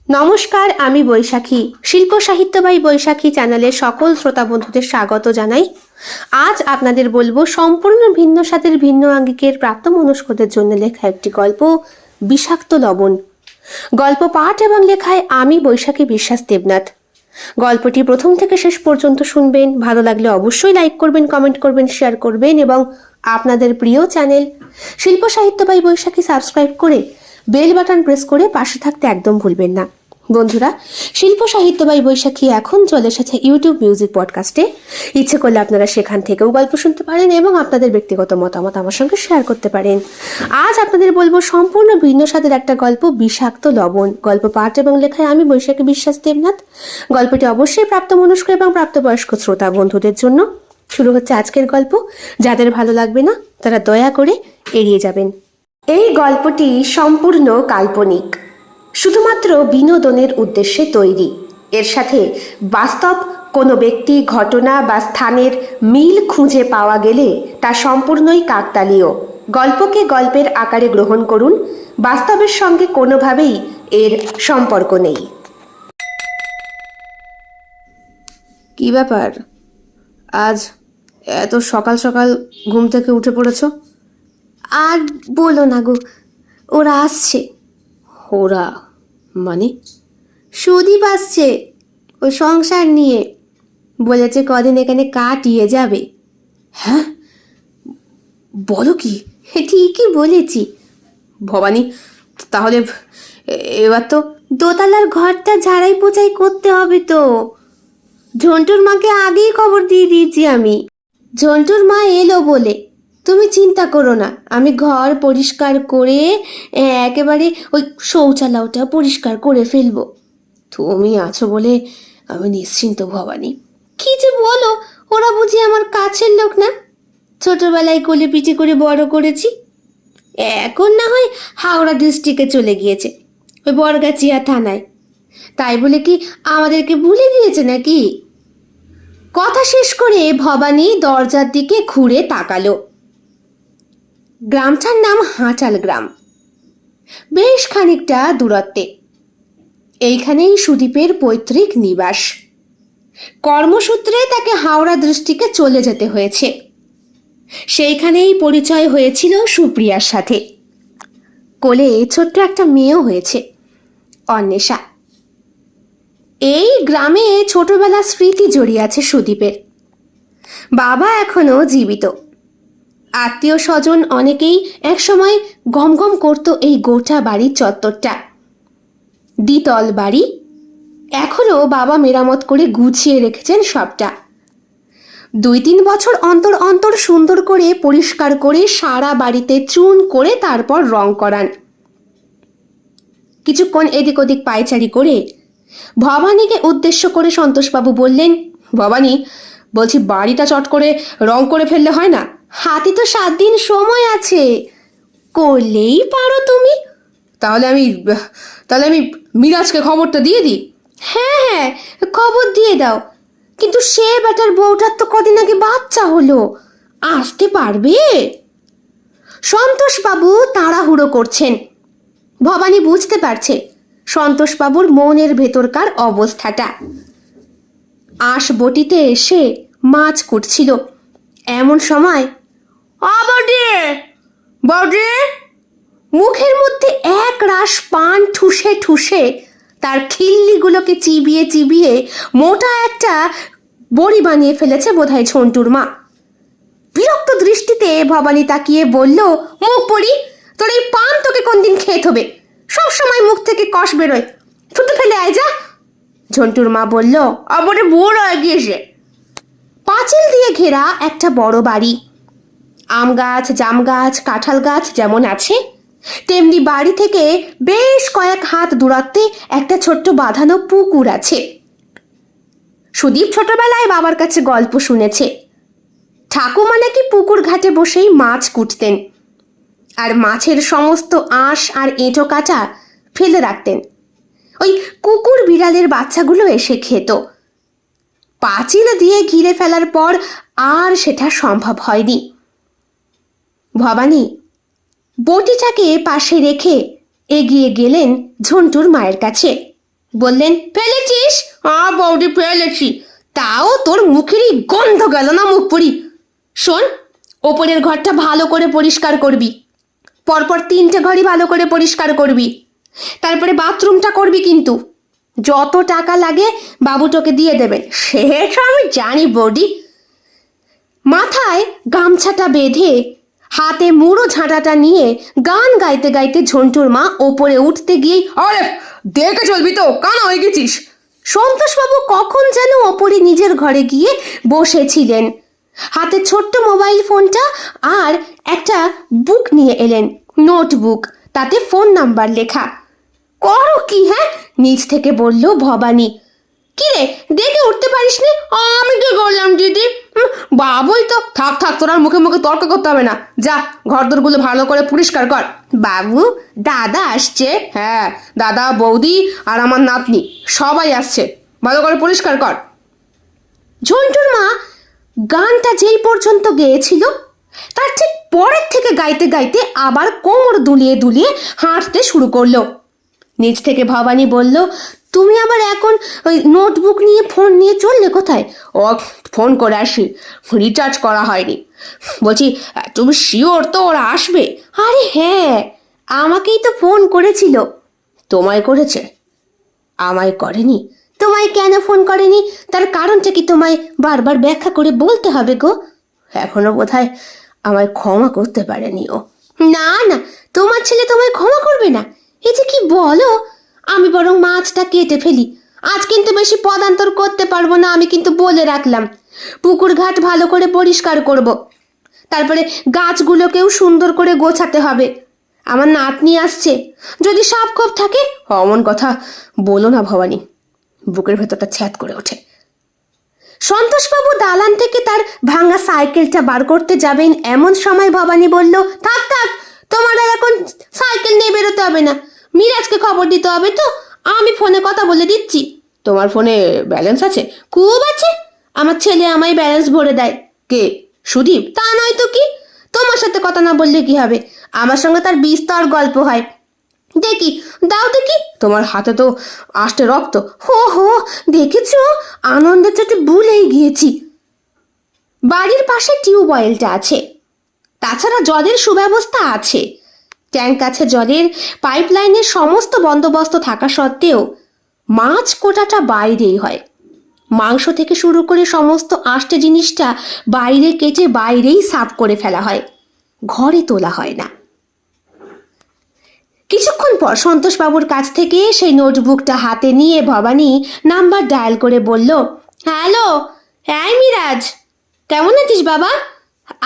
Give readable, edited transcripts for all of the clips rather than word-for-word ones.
নমস্কার, আমি বৈশাখী। শিল্প সাহিত্য বাই বৈশাখী চ্যানেলের সকল শ্রোতা বন্ধুদের স্বাগত জানাই। আজ আপনাদের বলবো সম্পূর্ণ ভিন্ন স্বাদের ভিন্ন আঙ্গিকের প্রাপ্তমনস্কদের জন্য লেখা একটি গল্প, বিষাক্ত লবণ। গল্প পাঠ এবং লেখায় আমি বৈশাখী বিশ্বাস দেবনাথ। গল্পটি প্রথম থেকে শেষ পর্যন্ত শুনবেন। ভালো লাগলে অবশ্যই লাইক করবেন, কমেন্ট করবেন, শেয়ার করবেন এবং আপনাদের প্রিয় চ্যানেল শিল্প সাহিত্য বাই বৈশাখী সাবস্ক্রাইব করে বেল বাটন প্রেস করে পাশে থাকতে একদম ভুলবেন না। বন্ধুরা, শিল্প সাহিত্য বাই বৈশাখী এখন চলে এসেছে ইউটিউব মিউজিক পডকাস্টে। ইচ্ছে করলে আপনারা সেখান থেকেও গল্প শুনতে পারেন এবং আপনাদের ব্যক্তিগত মতামত আমার সঙ্গে শেয়ার করতে পারেন। আজ আপনাদের বলবো সম্পূর্ণ ভিন্ন স্বাদের একটা গল্প, বিষাক্ত লবণ। গল্প পাঠ এবং লেখায় আমি বৈশাখী বিশ্বাস দেবনাথ। গল্পটি অবশ্যই প্রাপ্তমনস্ক এবং প্রাপ্তবয়স্ক শ্রোতা বন্ধুদের জন্য। শুরু হচ্ছে আজকের গল্প। যাদের ভালো লাগবে না তারা দয়া করে এড়িয়ে যাবেন। এই গল্পটি সম্পূর্ণ কাল্পনিক, শুধুমাত্র বিনোদনের উদ্দেশ্যে তৈরি। এর সাথে বাস্তব কোনো ব্যক্তি, ঘটনা বা স্থানের মিল খুঁজে পাওয়া গেলে তা সম্পূর্ণই কাকতালীয়। গল্পকে গল্পের আকারে গ্রহণ করুন, বাস্তবের সঙ্গে কোনোভাবেই এর সম্পর্ক নেই। কি ব্যাপার, আজ এত সকাল সকাল ঘুম থেকে উঠে পড়েছো? আর বলো না গো, ওরা আসছে। ওরা মানে? সুদীপ আসছে, ওই সংসার নিয়ে। বলেছে কদিন এখানে কাটিয়ে যাবে। হ্যাঁ, বলো কি? ঠিকই বলেছি। ভবানী, তাহলে এবার তো দোতলার ঘরটা ঝাড়াই পোছাই করতে হবে তো। ঝন্টুর মাকে আগেই খবর দিয়ে দিয়েছি আমি। ঝন্টুর মা এলো বলে তুমি চিন্তা করো না, আমি ঘর পরিষ্কার করে একেবারে ওই শৌচালয়টা পরিষ্কার করে ফেলবো। তুমি আছো বলে আমি নিশ্চিন্ত ভবানী। কি যে বলো, ওরা বুঝি আমার কাছের লোক না? ছোটবেলায় কোলে পিঠে করে বড় করেছি। এখন না হয় হাওড়া ডিস্ট্রিক্টে চলে গিয়েছে, ওই বরগাছিয়া থানায়। তাই বলে কি আমাদেরকে ভুলে গিয়েছে নাকি? কথা শেষ করে ভবানী দরজার দিকে ঘুরে তাকালো। গ্রামটার নাম হাঁটাল গ্রাম, বেশ খানিকটা দূরত্বে। এইখানেই সুদীপের পৈতৃক নিবাস। কর্মসূত্রে তাকে হাওড়া ডিস্ট্রিক্টে চলে যেতে হয়েছে। সেইখানেই পরিচয় হয়েছিল সুপ্রিয়ার সাথে। কোলে ছোট্ট একটা মেয়েও হয়েছে, অন্বেষা। এই গ্রামে ছোটবেলার স্মৃতি জড়িয়ে আছে সুদীপের। বাবা এখনো জীবিত। আত্মীয় স্বজন অনেকেই একসময় গমগম করত এই গোটা বাড়ির চত্বরটা। দ্বিতল বাড়ি, এখনো বাবা মেরামত করে গুছিয়ে রেখেছেন সবটা। 2-3 বছর অন্তর অন্তর সুন্দর করে পরিষ্কার করে সারা বাড়িতে চুন করে তারপর রং করান। কিছুক্ষণ এদিক ওদিক পায়চারি করে ভবানীকে উদ্দেশ্য করে সন্তোষবাবু বললেন, ভবানী, বলছি বাড়িটা চট করে রং করে ফেললে হয় না? হাতে তো 7 দিন সময় আছে, করলেই পারো তুমি। তাহলে আমি মিরাজকে খবরটা দিয়ে দিই। হ্যাঁ হ্যাঁ, খবর দিয়ে দাও। কিন্তু সে বেটার বউটার তো কদিন আগে বাচ্চা হলো, আসতে পারবে? সন্তোষবাবু তাড়াহুড়ো করছেন। ভবানী বুঝতে পারছে সন্তোষবাবুর মনের ভেতরকার অবস্থাটা। আঁশ বটিতে এসে মাছ কুটছিল, এমন সময় বৌদি মুখের মধ্যে এক রাশ পান ঠুসে ঠুসে তার খিল্লিগুলোকে চিবিয়ে চিবিয়ে মোটা একটা বড়ি বানিয়ে ফেলেছে বোধহয় ঝন্টুর মা। বিরক্ত দৃষ্টিতে ভবানী তাকিয়ে বলল, মুখ পড়ি, তোর এই পান তোকে কোন দিন খেতে হবে? সবসময় মুখ থেকে কষ বেরোয়, থুতু ফেলে আয় যা। ঝন্টুর মা বলল, আবারে বুড়ো হয়ে গিয়েছে। পাঁচিল দিয়ে ঘেরা একটা বড় বাড়ি। আম গাছ, জাম গাছ, কাঁঠাল গাছ যেমন আছে, তেমনি বাড়ি থেকে বেশ কয়েক হাত দূরত্বে একটা ছোট্ট বাঁধানো পুকুর আছে। সুদীপ ছোটবেলায় বাবার কাছে গল্প শুনেছে, ঠাকুমা নাকি পুকুর ঘাটে বসেই মাছ কুটতেন আর মাছের সমস্ত আঁশ আর এঁটো কাটা ফেলে রাখতেন। ওই কুকুর বিড়ালের বাচ্চাগুলো এসে খেত। পাঁচিল দিয়ে ঘিরে ফেলার পর আর সেটা সম্ভব হয়নি। ভবানী বটিটাকে পাশে রেখে এগিয়ে গেলেন ঝন্টুর মায়ের কাছে। বললেন, ফেলেছিস? বৌদি ফেলেছি, তাও তোর মুখেরই গন্ধ গেল না মুখ পুরি। শোন, ওপরের ঘরটা ভালো করে পরিষ্কার করবি, পরপর 3টে ঘরই ভালো করে পরিষ্কার করবি, তারপরে বাথরুমটা করবি, কিন্তু যত টাকা লাগে বাবু তোকে দিয়ে দেবে। সেটা আমি জানি বৌদি। মাথায় গামছাটা বেঁধে হাতে মুড়ো ঝাঁটাটা নিয়ে গান গাইতে গাইতে ঝন্টুর মা ওপরে উঠতে গিয়েই, আরে দেখে চলবি তো, কানা হয়ে গেছিস। সন্তোষবাবু কখন যেন ওপরে নিজের ঘরে গিয়ে বসেছিলেন, হাতে ছোট্ট মোবাইল ফোনটা আর একটা বুক নিয়ে এলেন, নোটবুক, তাতে ফোন নাম্বার লেখা। করো কি? হ্যাঁ, নিচ থেকে বলল ভবানী। কি রে, দেখে উঠতে পারিস নি? আমি কি করলাম দিদি? বাবুই তো। থাক থাক, তোর আর মুখে মুখে তর্ক করতে হবে না, যা ঘরদোরগুলো ভালো করে পরিষ্কার কর। বাবু, দাদা আসছে। হ্যাঁ, দাদা, বৌদি আর আমার নাতনি সবাই আসছে, ভালো করে পরিষ্কার কর। ঝন্টুর মা গানটা যেই পর্যন্ত গেয়েছিল, তার ঠিক পরের থেকে গাইতে গাইতে আবার কোমর দুলিয়ে দুলিয়ে হাঁটতে শুরু করলো। নিচ থেকে ভবানী বলল, তুমি আবার এখন ওই নোটবুক নিয়ে ফোন নিয়ে চললে কোথায়? ও, ফোন করে আসি, রিচার্জ করা হয়নি। বলছি, তুমি শিওর তো ওরা আসবে? আরে হ্যাঁ, আমাকেই তো ফোন করেছিল। তোমায় করেছে? আমায় করেনি। তোমায় কেন ফোন করেনি, তার কারণটা কি তোমায় বারবার ব্যাখ্যা করে বলতে হবে গো? এখনো বোধহয় আমায় ক্ষমা করতে পারেনি ও। না না, তোমার ছেলে তোমায় ক্ষমা করবে না? এই যে কি বলো! আমি বরং মাছটা কেটে ফেলি, আজ কিন্তু বেশি পদান্তর করতে পারবো না, আমি কিন্তু বলে রাখলাম। পুকুর ঘাট ভালো করে পরিষ্কার করব, তারপরে গাছগুলোকেও সুন্দর করে গোছাতে হবে। আমার নাতনি আসছে, যদি সাপ খোপ থাকে। অমন কথা বলো না ভবানী, বুকের ভেতরটা ছ্যাদ করে ওঠে। সন্তোষবাবু দালান থেকে তার ভাঙা সাইকেলটা বার করতে যাবেন, এমন সময় ভবানী বলল, থাক থাক, তোমার আর এখন সাইকেল নিয়ে বেরোতে হবে না, মিরাজকে খবর দিতে হবে তো, আমি ফোনে কথা বলে দিচ্ছি। তোমার ফোনে ব্যালেন্স আছে? খুব আছে, আমার ছেলে আমায় ব্যালেন্স ভরে দেয়। কে, সুদীপ? তা নয় তো কি, তোমার সাথে কথা না বললে কি হবে, আমার সঙ্গে তার বিস্তর গল্প হয়। দেখি, দাও দেখি। তোমার হাতে তো আষ্টে রক্ত। হো হো, দেখেছো, আনন্দের চোটে ভুলেই গিয়েছি। বাড়ির পাশে টিউবওয়েলটা আছে, তাছাড়া জলের সুব্যবস্থা আছে, ট্যাঙ্ক আছে জলের, পাইপলাইনের সমস্ত বন্দোবস্ত থাকা সত্ত্বেও মাছ কোটাটা বাইরেই হয়। মাংস থেকে শুরু করে সমস্ত আষ্টে জিনিসটা বাইরে কেটে বাইরেই সাফ করে ফেলা হয়, ঘরে তোলা হয় না। কিছুক্ষণ পর সন্তোষবাবুর কাছ থেকে সেই নোটবুকটা হাতে নিয়ে ভবানী নাম্বার ডায়াল করে বলল, হ্যালো, হ্যাঁ মিরাজ, কেমন আছিস বাবা?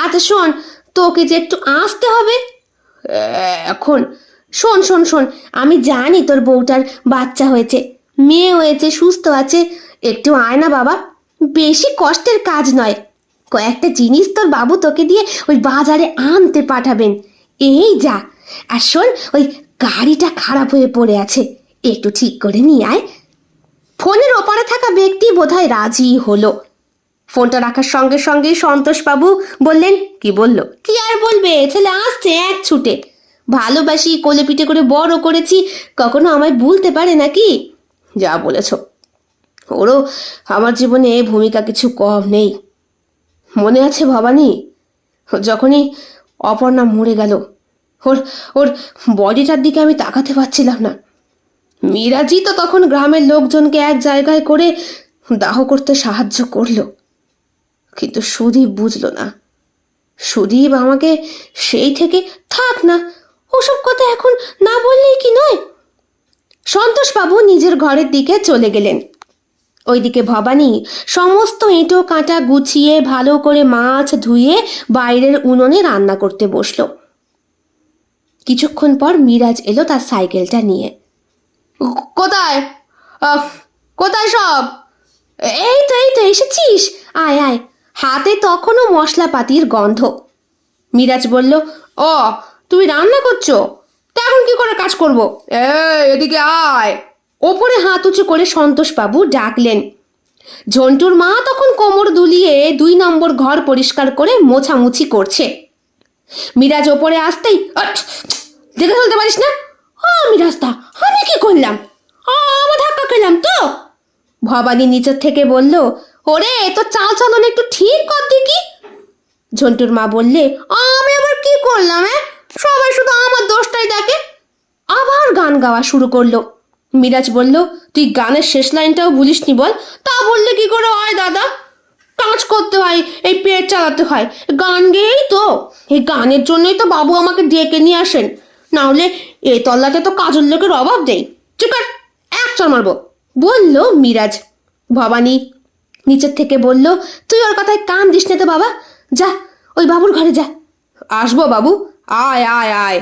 আচ্ছা শোন, তোকে যে একটু আসতে হবে এখন। শোন শোন শোন, আমি জানি তোর বউটার বাচ্চা হয়েছে, মেয়ে হয়েছে, সুস্থ আছে, একটু আয় না বাবা, বেশি কষ্টের কাজ নয়, কয়েকটা জিনিস তোর বাবু তোকে দিয়ে ওই বাজারে আনতে পাঠাবেন, এই যা। আর শোন, ওই গাড়িটা খারাপ হয়ে পড়ে আছে, একটু ঠিক করে নিয়ে আয়। ফোনের ওপারে থাকা ব্যক্তি বোধহয় রাজি হলো। ফোনটা রাখার সঙ্গে সঙ্গে সন্তোষবাবু বললেন, কি বললো? কি আর বলবে, ছেলে আসছে এক ছুটে, ভালোবাসি, কোলে পিঠে করে বড় করেছি, কখনো আমায় ভুলতে পারে নাকি? যা বলেছ, ওরও আমার জীবনে ভূমিকা কিছু কম নেই। মনে আছে ভবানী, যখনই অপর্ণা মরে গেল, ওর ওর বডিটার দিকে আমি তাকাতে পারছিলাম না। মিরাজি তো তখন গ্রামের লোকজনকে এক জায়গায় করে দাহ করতে সাহায্য করলো, কিন্তু সুদীপ বুঝলো না। সুদীপ আমাকে সেই থেকে, থাক না ওসব কথা এখন না বললেই কি নয়। সন্তোষবাবু নিজের ঘরের দিকে চলে গেলেন। ওইদিকে ভবানী সমস্ত এঁটো কাঁটা গুছিয়ে ভালো করে মাছ ধুয়ে বাইরের উনুনে রান্না করতে বসলো। কিছুক্ষণ পর মিরাজ এলো তার সাইকেলটা নিয়ে। কোথায় কোথায় সব? এই তো এই তো এসেছিস, আয় আয়। হাতে তখনও মশলাপাতির গন্ধ। মিরাজ বলল, ও তুমি রান্না করছো, তা এখন কি করে কাজ করবো? এদিকে আয়। ওপরে হাত উঁচু করে সন্তোষবাবু ডাকলেন। ঝন্টুর মা তখন কোমর দুলিয়ে 2 নম্বর ঘর পরিষ্কার করে মোছামুছি করছে। মিরাজ ওপরে আসতেই, দেখে ফেলতে পারিস না? মিরাজ দা, আমি কি করলাম? আমার ধাক্কা কে ফেললাম তো? ভবানী নিচের থেকে বলল, ওরে তোর চাল চলন একটু ঠিক কর দেখি। ঝন্টুর মা বললে, আমি আবার কি করলাম? সবাই শুধু আমার দোষটাই দেখে। আবার গান গাওয়া শুরু করলো। মিরাজ বলল, তুই গানের শেষ লাইনটাও ভুলিসনি বল। তা বললে কি করে হয় দাদা? কাজ করতে হয়, এই পেট চালাতে হয়, গান গেয়েই তো। এই গানের জন্যই তো বাবু আমাকে ডেকে নিয়ে আসেন, না হলে এ তল্লাতে তো কাজের লোকের অভাব নেই। ঠিক আছে, এক চর মারবো, বলল মিরাজ। ভবানী নিচের থেকে বলল, তুই ওর কথায় কান দিস না তো বাবা, যা ওই বাবুর ঘরে যা। আসবো বাবু, আয় আয় আয়।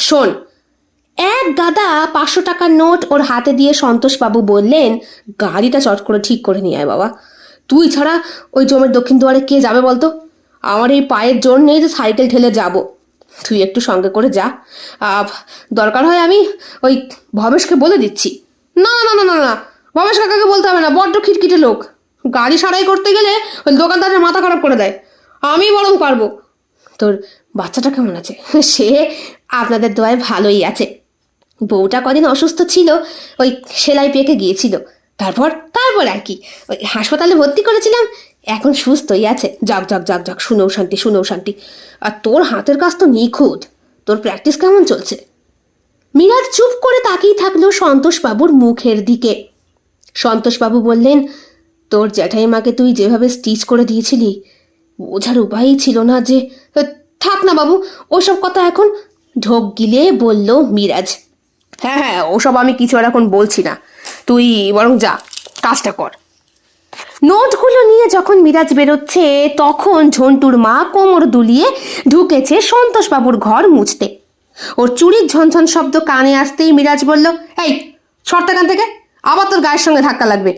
শোন, এক গাদা 500 টাকার নোট ওর হাতে দিয়ে সন্তোষবাবু বললেন, গাড়িটা চট করে ঠিক করে নিয়ে আয় বাবা। তুই ছাড়া ওই জমির দক্ষিণ দুয়ারে কে যাবে বলতো? আমার এই পায়ের জোর নেই যে সাইকেল ঠেলে যাব। তুই একটু সঙ্গে করে যা। দরকার হয় আমি ওই ভবেশকে বলে দিচ্ছি। না না না না না, ভবেশ কাকাকে বলতে হবে না, বড্ড খিটখিটে লোক। গাড়ি সারাই করতে গেলে ওই দোকানদারের মাথা খারাপ করে দেয়। আমি বরং পারবো। তোর বাচ্চাটা কেমন আছে? সে আপনাদের দোয়ায় ভালোই আছে। বউটা কদিন অসুস্থ ছিল, ওই সেলাই পেকে গিয়েছিল। তারপর তারপর আর কি, ওই হাসপাতালে ভর্তি করেছিলাম, এখন সুস্থই আছে। যাক যাক যাক যাক, শুনেও শান্তি, শুনেও শান্তি। আর তোর হাতের কাজ তো নিখুঁত। তোর প্র্যাকটিস কেমন চলছে? মিরাজ চুপ করে তাকিয়ে থাকলো সন্তোষবাবুর মুখের দিকে। সন্তোষবাবু বললেন, তোর জ্যাঠাইমাকে তুই যেভাবে স্টিচ করে দিয়েছিলি, বোঝার উপায়ই ছিল না যে। থাক না বাবু, ওসব কথা এখন, ঢোক গিলে বলল মিরাজ। হ্যাঁ হ্যাঁ, ওসব আমি কিছু আর এখন বলছি না, তুই বরং যা, কাজটা কর। নোটগুলো নিয়ে যখন মিরাজ বেরোচ্ছে, তখন ঝন্টুর মা কোমর দুলিয়ে ঢুকেছে সন্তোষবাবুর ঘর মুছতে। ওর চুরির ঝনঝন শব্দ কানে আসতেই মিরাজ বলল, এই সরতে কান থেকে, আবার তোর গায়ের সঙ্গে ধাক্কা লাগবে।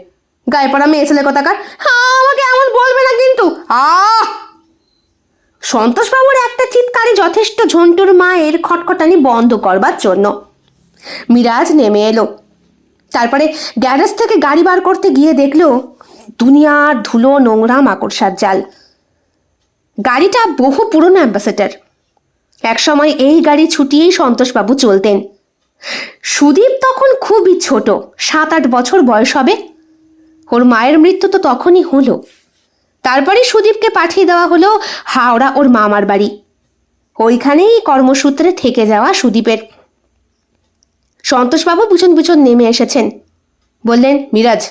গায়ে পড়া মেয়ে ছেলে কথাকার, আমাকে এমন বলবে না কিন্তু। সন্তোষবাবুর একটা চিৎকারই যথেষ্ট ঝন্টুর মায়ের খটখটানি বন্ধ করবার জন্য। মিরাজ নেমে এলো। তারপরে গ্যারেজ থেকে গাড়ি বার করতে গিয়ে দেখলো দুনিয়ার ধুলো নোংরা মাকড়সার জাল। গাড়িটা বহু পুরনো অ্যাম্বাসেডর। একসময় এই গাড়ি ছুটিয়েই সন্তোষবাবু চলতেন। সুদীপ তখন খুবই ছোট, 7-8 বছর বয়স হবে। ওর মায়ের মৃত্যু তো তখনই হলো। তারপরে সুদীপকে পাঠিয়ে দেওয়া হলো হাওড়া ওর মামার বাড়ি। ওইখানেই কর্মসূত্রে থেকে যাওয়া সুদীপের। সন্তোষবাবু পিছন পিছন নেমে এসেছেন। বললেন, মিরাজ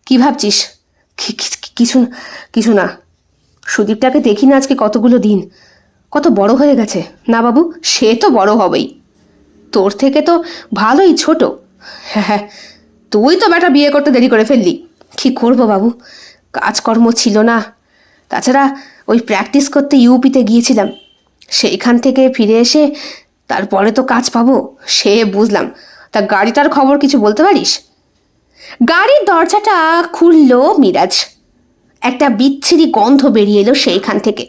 কি ভাবছিস? কিছু কিছু না। সুদীপটাকে দেখি না আজকে কতগুলো দিন, কত বড় হয়ে গেছে। না বাবু, সে তো বড় হবেই, তোর থেকে তো ভালোই ছোট। হ্যাঁ হ্যাঁ, তুই তো বেটা বিয়ে করতে দেরি করে ফেললি। কি করবো বাবু, কাজকর্ম ছিল না। তাছাড়া ওই প্র্যাকটিস করতে ইউপিতে গিয়েছিলাম, সেইখান থেকে ফিরে এসে তারপরে তো কাজ পাবো, সে বুঝলাম। তা গাড়িটার খবর কিছু বলতে পারিস? গাড়ির দরজাটা খুললো মিরাজ। একটা বিচ্ছিরি গন্ধ বেরিয়ে এলো সেইখান থেকে।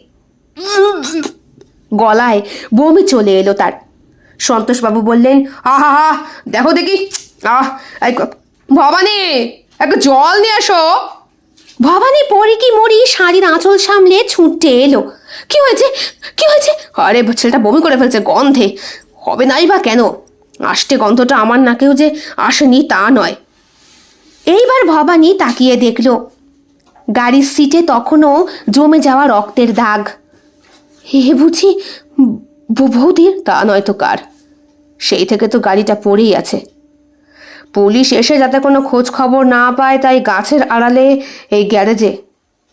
গলায় বমি চলে এলো তার। সন্তোষবাবু বললেন, আহা দেখো দেখি, ভবানী একটু জল নিয়ে এসো। ভবানী পরি কি মরি শাড়ির আঁচল সামলে ছুটে এলো। কি হয়েছে, কি হয়েছে? আরে ছেলেটা বমি করে ফেলছে, গন্ধে হবে নাই বা কেন? আষ্টে গন্ধটা আমার নাকেও যে আসেনি তা নয়। এইবার ভবানী তাকিয়ে দেখল, গাড়ির সিটে তখনও জমে যাওয়া রক্তের দাগ। হে বুঝি বৌদির? তা নয় তো কার? সেই থেকে তো গাড়িটা পড়েই আছে। পুলিশ এসে যাতে কোনো খোঁজ খবর না পায়, তাই গাছের আড়ালে এই গ্যারেজে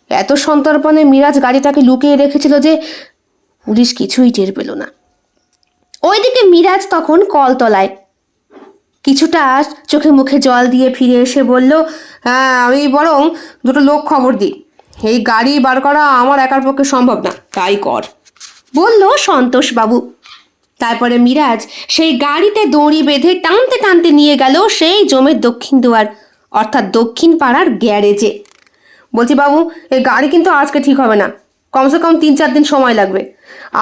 এত সন্তর্পণে মিরাজ গাড়িটাকে লুকিয়ে রেখেছিল যে পুলিশ কিছুই টের পেল না। ওইদিকে মিরাজ তখন কলতলায় কিছুটা চোখে মুখে জল দিয়ে ফিরে এসে বলল, হ্যাঁ আমি বরং দুটো লোক খবর দিই। এই গাড়ি বার করা আমার একার পক্ষে সম্ভব না, তাই কর, বলল সন্তোষবাবু। তারপরে মিরাজ সেই গাড়িতে দড়ি বেঁধে টানতে টানতে নিয়ে গেল সেই জমির দক্ষিণ দুয়ার, অর্থাৎ দক্ষিণ পাড়ার গ্যারেজে। বলছি বাবু, এই গাড়ি কিন্তু আজকে ঠিক হবে না, কমসে কম 3-4 দিন সময় লাগবে।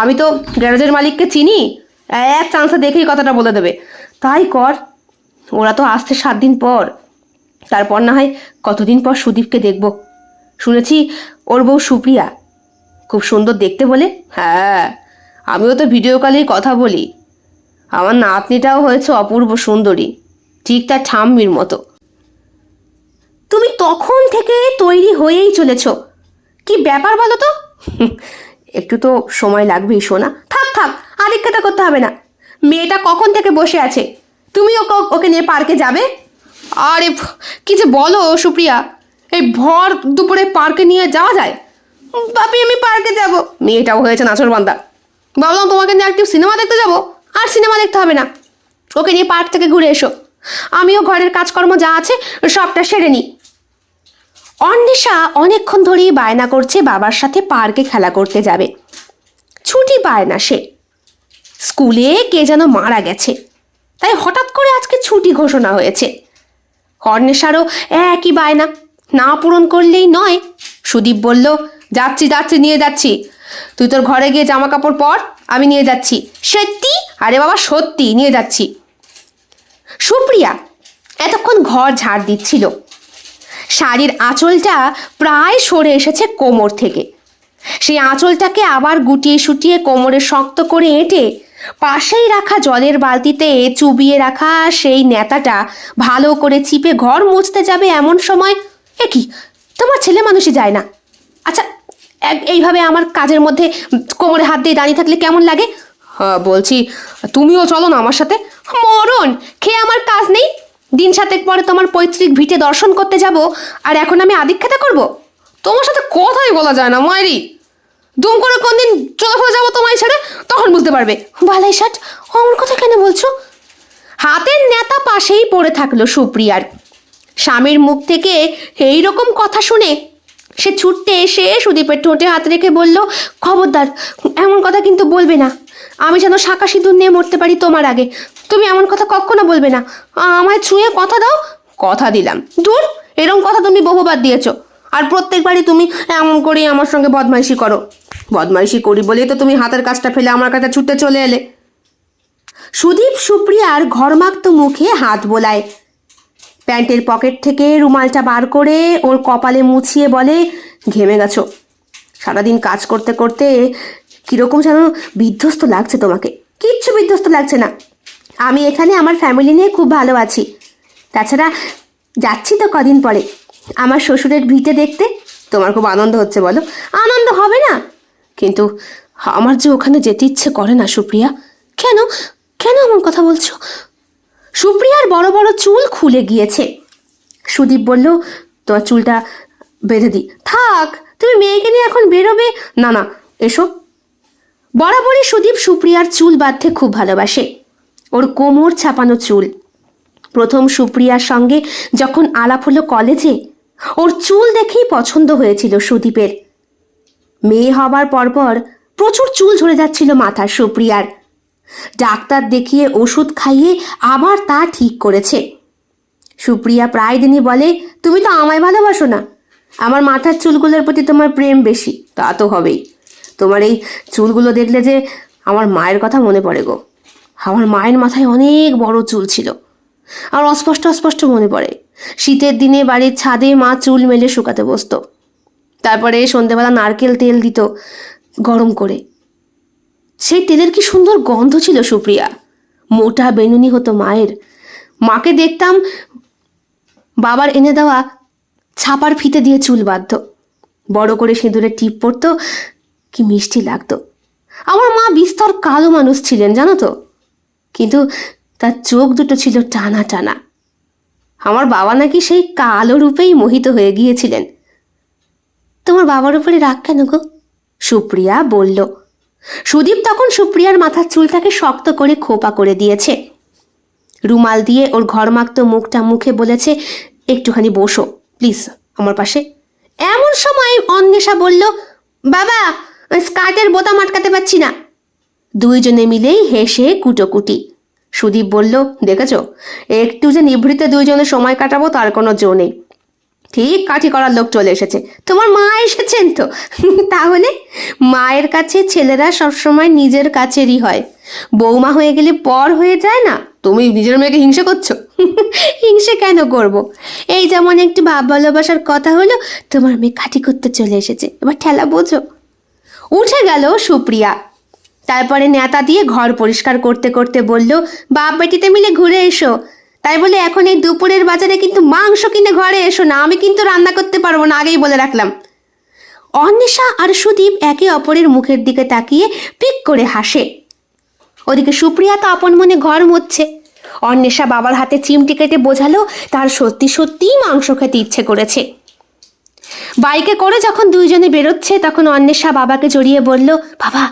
আমি তো গ্যারেজের মালিককে চিনি, এক চান্সে দেখেই কথাটা বলে দেবে। তাই কর, ওরা তো আসছে 7 দিন পর। তারপর না হয় কতদিন পর সুদীপকে দেখব। শুনেছি ওর বউ সুপ্রিয়া খুব সুন্দর দেখতে বলে। হ্যাঁ, আমিও তো ভিডিও কলেই কথা বলি। আমার নাতনিটাও হয়েছে অপূর্ব সুন্দরী, ঠিক তার ঠাম্মির মতো। থেকে তৈরি হয়েই চলেছ, কি ব্যাপার বলো তো? একটু তো সময় লাগবেই সোনা। থাক থাক, আদিক্ষেতা করতে হবে না। মেয়েটা কখন থেকে বসে আছে, তুমি ওকে নিয়ে পার্কে যাবে? আরে কি যে বলো সুপ্রিয়া, এই ভর দুপুরে পার্কে নিয়ে যাওয়া যায়? বাপি আমি পার্কে যাব। মেয়েটাও হয়েছে নাচরবান্দা। ভাবলাম তোমাকে নিয়ে একটু সিনেমা দেখতে যাব। আর সিনেমা দেখতে হবে না, ওকে নিয়ে পার্ক থেকে ঘুরে এসো। আমিও ঘরের কাজকর্ম যা আছে সবটা সেরে নিই। অন্বেষা অনেকক্ষণ ধরেই বায়না করছে বাবার সাথে পার্কে খেলা করতে যাবে। ছুটি পায় না সে। স্কুলে কে যেন মারা গেছে, তাই হঠাৎ করে আজকে ছুটি ঘোষণা হয়েছে। অন্বেষারও একই বায়না, না পূরণ করলেই নয়। সুদীপ বলল, যাচ্ছি যাচ্ছি, নিয়ে যাচ্ছি। তুই তোর ঘরে গিয়ে জামা কাপড় পর, আমি নিয়ে যাচ্ছি। সত্যি? আরে বাবা সত্যি, নিয়ে যাচ্ছি। সুপ্রিয়া এতক্ষণ ঘর ঝাড় দিচ্ছিল। শাড়ির আঁচলটা প্রায় সরে এসেছে কোমর থেকে। সেই আঁচলটাকে আবার গুটিয়ে সুটিয়ে কোমরে শক্ত করে এঁটে পাশেই রাখা জলের বালতিতে চুবিয়ে রাখা সেই নেতাটা ভালো করে চিপে ঘর মুছতে যাবে এমন সময়, এ কি, তোমার ছেলে মানুষই যায় না? আচ্ছা, এইভাবে আমার কাজের মধ্যে কোমরে হাত দিয়ে দাঁড়িয়ে থাকলে কেমন লাগে? বলছি তুমিও চলো না আমার সাথে। মরণ খেয়ে আমার কাজ নেই? দিন সাতেক পরে তোমার পৈতৃক ভিটে দর্শন করতে যাব, আর এখন আমি আদিক্ষেতা করব? তোমার সাথে কথাই বলা যায় না মায়েরি। দুম করে কোনদিন চলে ফেলে যাবো তোমায় ছেড়ে, তখন বুঝতে পারবে। বালাই ষাট, আমার কথা কেন বলছো? হাতের নেতা পাশেই পড়ে থাকলো সুপ্রিয়ার। স্বামীর মুখ থেকে এইরকম কথা শুনে সে ছুটতে এসে সুদীপের ঠোঁটে হাত রেখে বলল, খবরদার এমন কথা কিন্তু বলবে না। আমি যেন শাঁকা সিঁদুর নিয়ে মরতে পারি তোমার আগে। তুমি এমন কথা কখনো বলবে না। আমায় ছুঁয়ে কথা দাও। কথা দিলাম। দূর, এরকম কথা তুমি বহুবার দিয়েছো, আর প্রত্যেকবারই তুমি এমন করে আমার সঙ্গে বদমাইশি করো। বদমাইশি করি বলেই তো তুমি হাতের কাজটা ফেলে আমার কাছে ছুটতে চলে এলে। সুদীপ সুপ্রিয়ার ঘরমাক্ত মুখে হাত বোলায়। প্যান্টের পকেট থেকে রুমালটা বার করে ওর কপালে মুছিয়ে বলে, ঘেমে গেছো। সারাদিন কাজ করতে করতে কিরকম যেন বিধ্বস্ত লাগছে তোমাকে। কিচ্ছু বিধ্বস্ত লাগছে না, আমি এখানে আমার ফ্যামিলি নিয়ে খুব ভালো আছি। তাছাড়া যাচ্ছি তো কদিন পরে আমার শ্বশুরের ভিটে দেখতে। তোমার খুব আনন্দ হচ্ছে বলো? আনন্দ হবে না, কিন্তু আমার যে ওখানে যেতে ইচ্ছে করে না সুপ্রিয়া। কেন কেন এমন কথা বলছো? সুপ্রিয়ার বড় বড় চুল খুলে গিয়েছে। সুদীপ বলল, তোমার চুলটা বেঁধে দিই। থাক, তুমি মেয়েকে নিয়ে এখন বেরোবে? না না, এসো। বরাবরই সুদীপ সুপ্রিয়ার চুল বাঁধতে খুব ভালোবাসে। ওর কোমর ছাপানো চুল। প্রথম সুপ্রিয়ার সঙ্গে যখন আলাপ হলো কলেজে, ওর চুল দেখেই পছন্দ হয়েছিল সুদীপের। মেয়ে হবার পরপর প্রচুর চুল ঝরে যাচ্ছিল মাথার সুপ্রিয়ার। ডাক্তার দেখিয়ে ওষুধ খাইয়ে আবার তা ঠিক করেছে। সুপ্রিয়া প্রায় দিনই বলে, তুমি তো আমায় ভালোবাসো না, আমার মাথার চুলগুলোর প্রতি তোমার প্রেম বেশি। তা তো হবেই, তোমার এই চুলগুলো দেখলে যে আমার মায়ের কথা মনে পড়ে গো। আমার মায়ের মাথায় অনেক বড় চুল ছিল, আর অস্পষ্ট অস্পষ্ট মনে পড়ে। শীতের দিনে বাড়ির ছাদে মা চুল মেলে শুকাতে বসতো, তারপরে সন্ধেবেলা নারকেল তেল দিত গরম করে। সেই তেলের কি সুন্দর গন্ধ ছিল সুপ্রিয়া। মোটা বেনুনি হতো মায়ের। মাকে দেখতাম বাবার এনে দেওয়া ছাপার ফিতে দিয়ে চুল বাঁধত, বড় করে সিঁদুরের টিপ পড়তো, কি মিষ্টি লাগতো। আমার মা বিস্তর কালো মানুষ ছিলেন জানো তো, কিন্তু তার চোখ দুটো ছিল টানা টানা। আমার বাবা নাকি সেই কালো রূপেই মোহিত হয়ে গিয়েছিলেন। তোমার বাবার উপরে রাগ কেন গো? সুপ্রিয়া বলল। সুদীপ তখন সুপ্রিয়ার মাথার চুলটাকে শক্ত করে খোপা করে দিয়েছে। রুমাল দিয়ে ওর ঘরমাক্ত মুখটা মুখে বলেছে, একটুখানি বসো প্লিজ আমার পাশে। এমন সময় অন্বেষা বলল, বাবা স্কার্টের বোতাম আটকাতে পারছি না। দুইজনে মিলেই হেসে কুটোকুটি। সুদীপ বলল, দেখেছ, একটু যে নিভৃতে দুইজনে সময় কাটাবো তার কোনো জো নেই। ঠিক কাঠি করার লোক চলে এসেছে। তোমার মা এসেছেন তো? তাহলে মায়ের কাছে ছেলেরা সবসময় নিজের কাছেরই হয়, বৌমা হয়ে গেলে পর হয়ে যায় না। তুমি নিজের মেয়েকে হিংসে করছো? হিংসে কেন করব? এই যেমন একটু ভাব ভালোবাসার কথা হলো, তোমার মেয়ে কাঠি করতে চলে এসেছে, এবার ঠেলা বোঝো। উঠে গেল সুপ্রিয়া। তারপরে নেতা দিয়ে ঘর পরিষ্কার করতে করতে বলল, বাপ বেটিতে মিলে ঘুরে এসো, তাই বলে এখন এই দুপুরের বাজারে কিন্তু মাংস কিনে ঘরে এসো না, আমি কিন্তু রান্না করতে পারবো না, আগেই বলে রাখলাম। অন্বেষা আর সুদীপ একে অপরের মুখের দিকে তাকিয়ে পিক করে হাসে। ওদিকে সুপ্রিয়া তো আপন মনে ঘর মুছছে। অন্বেষা বাবার হাতে চিমটি কেটে বোঝালো তার সত্যি সত্যিই মাংস খেতে ইচ্ছে করেছে। বাইকে করে যখন দুইজনে বেরোচ্ছে তখন অন্বেষা বাবাকে জড়িয়ে বলল, বাবা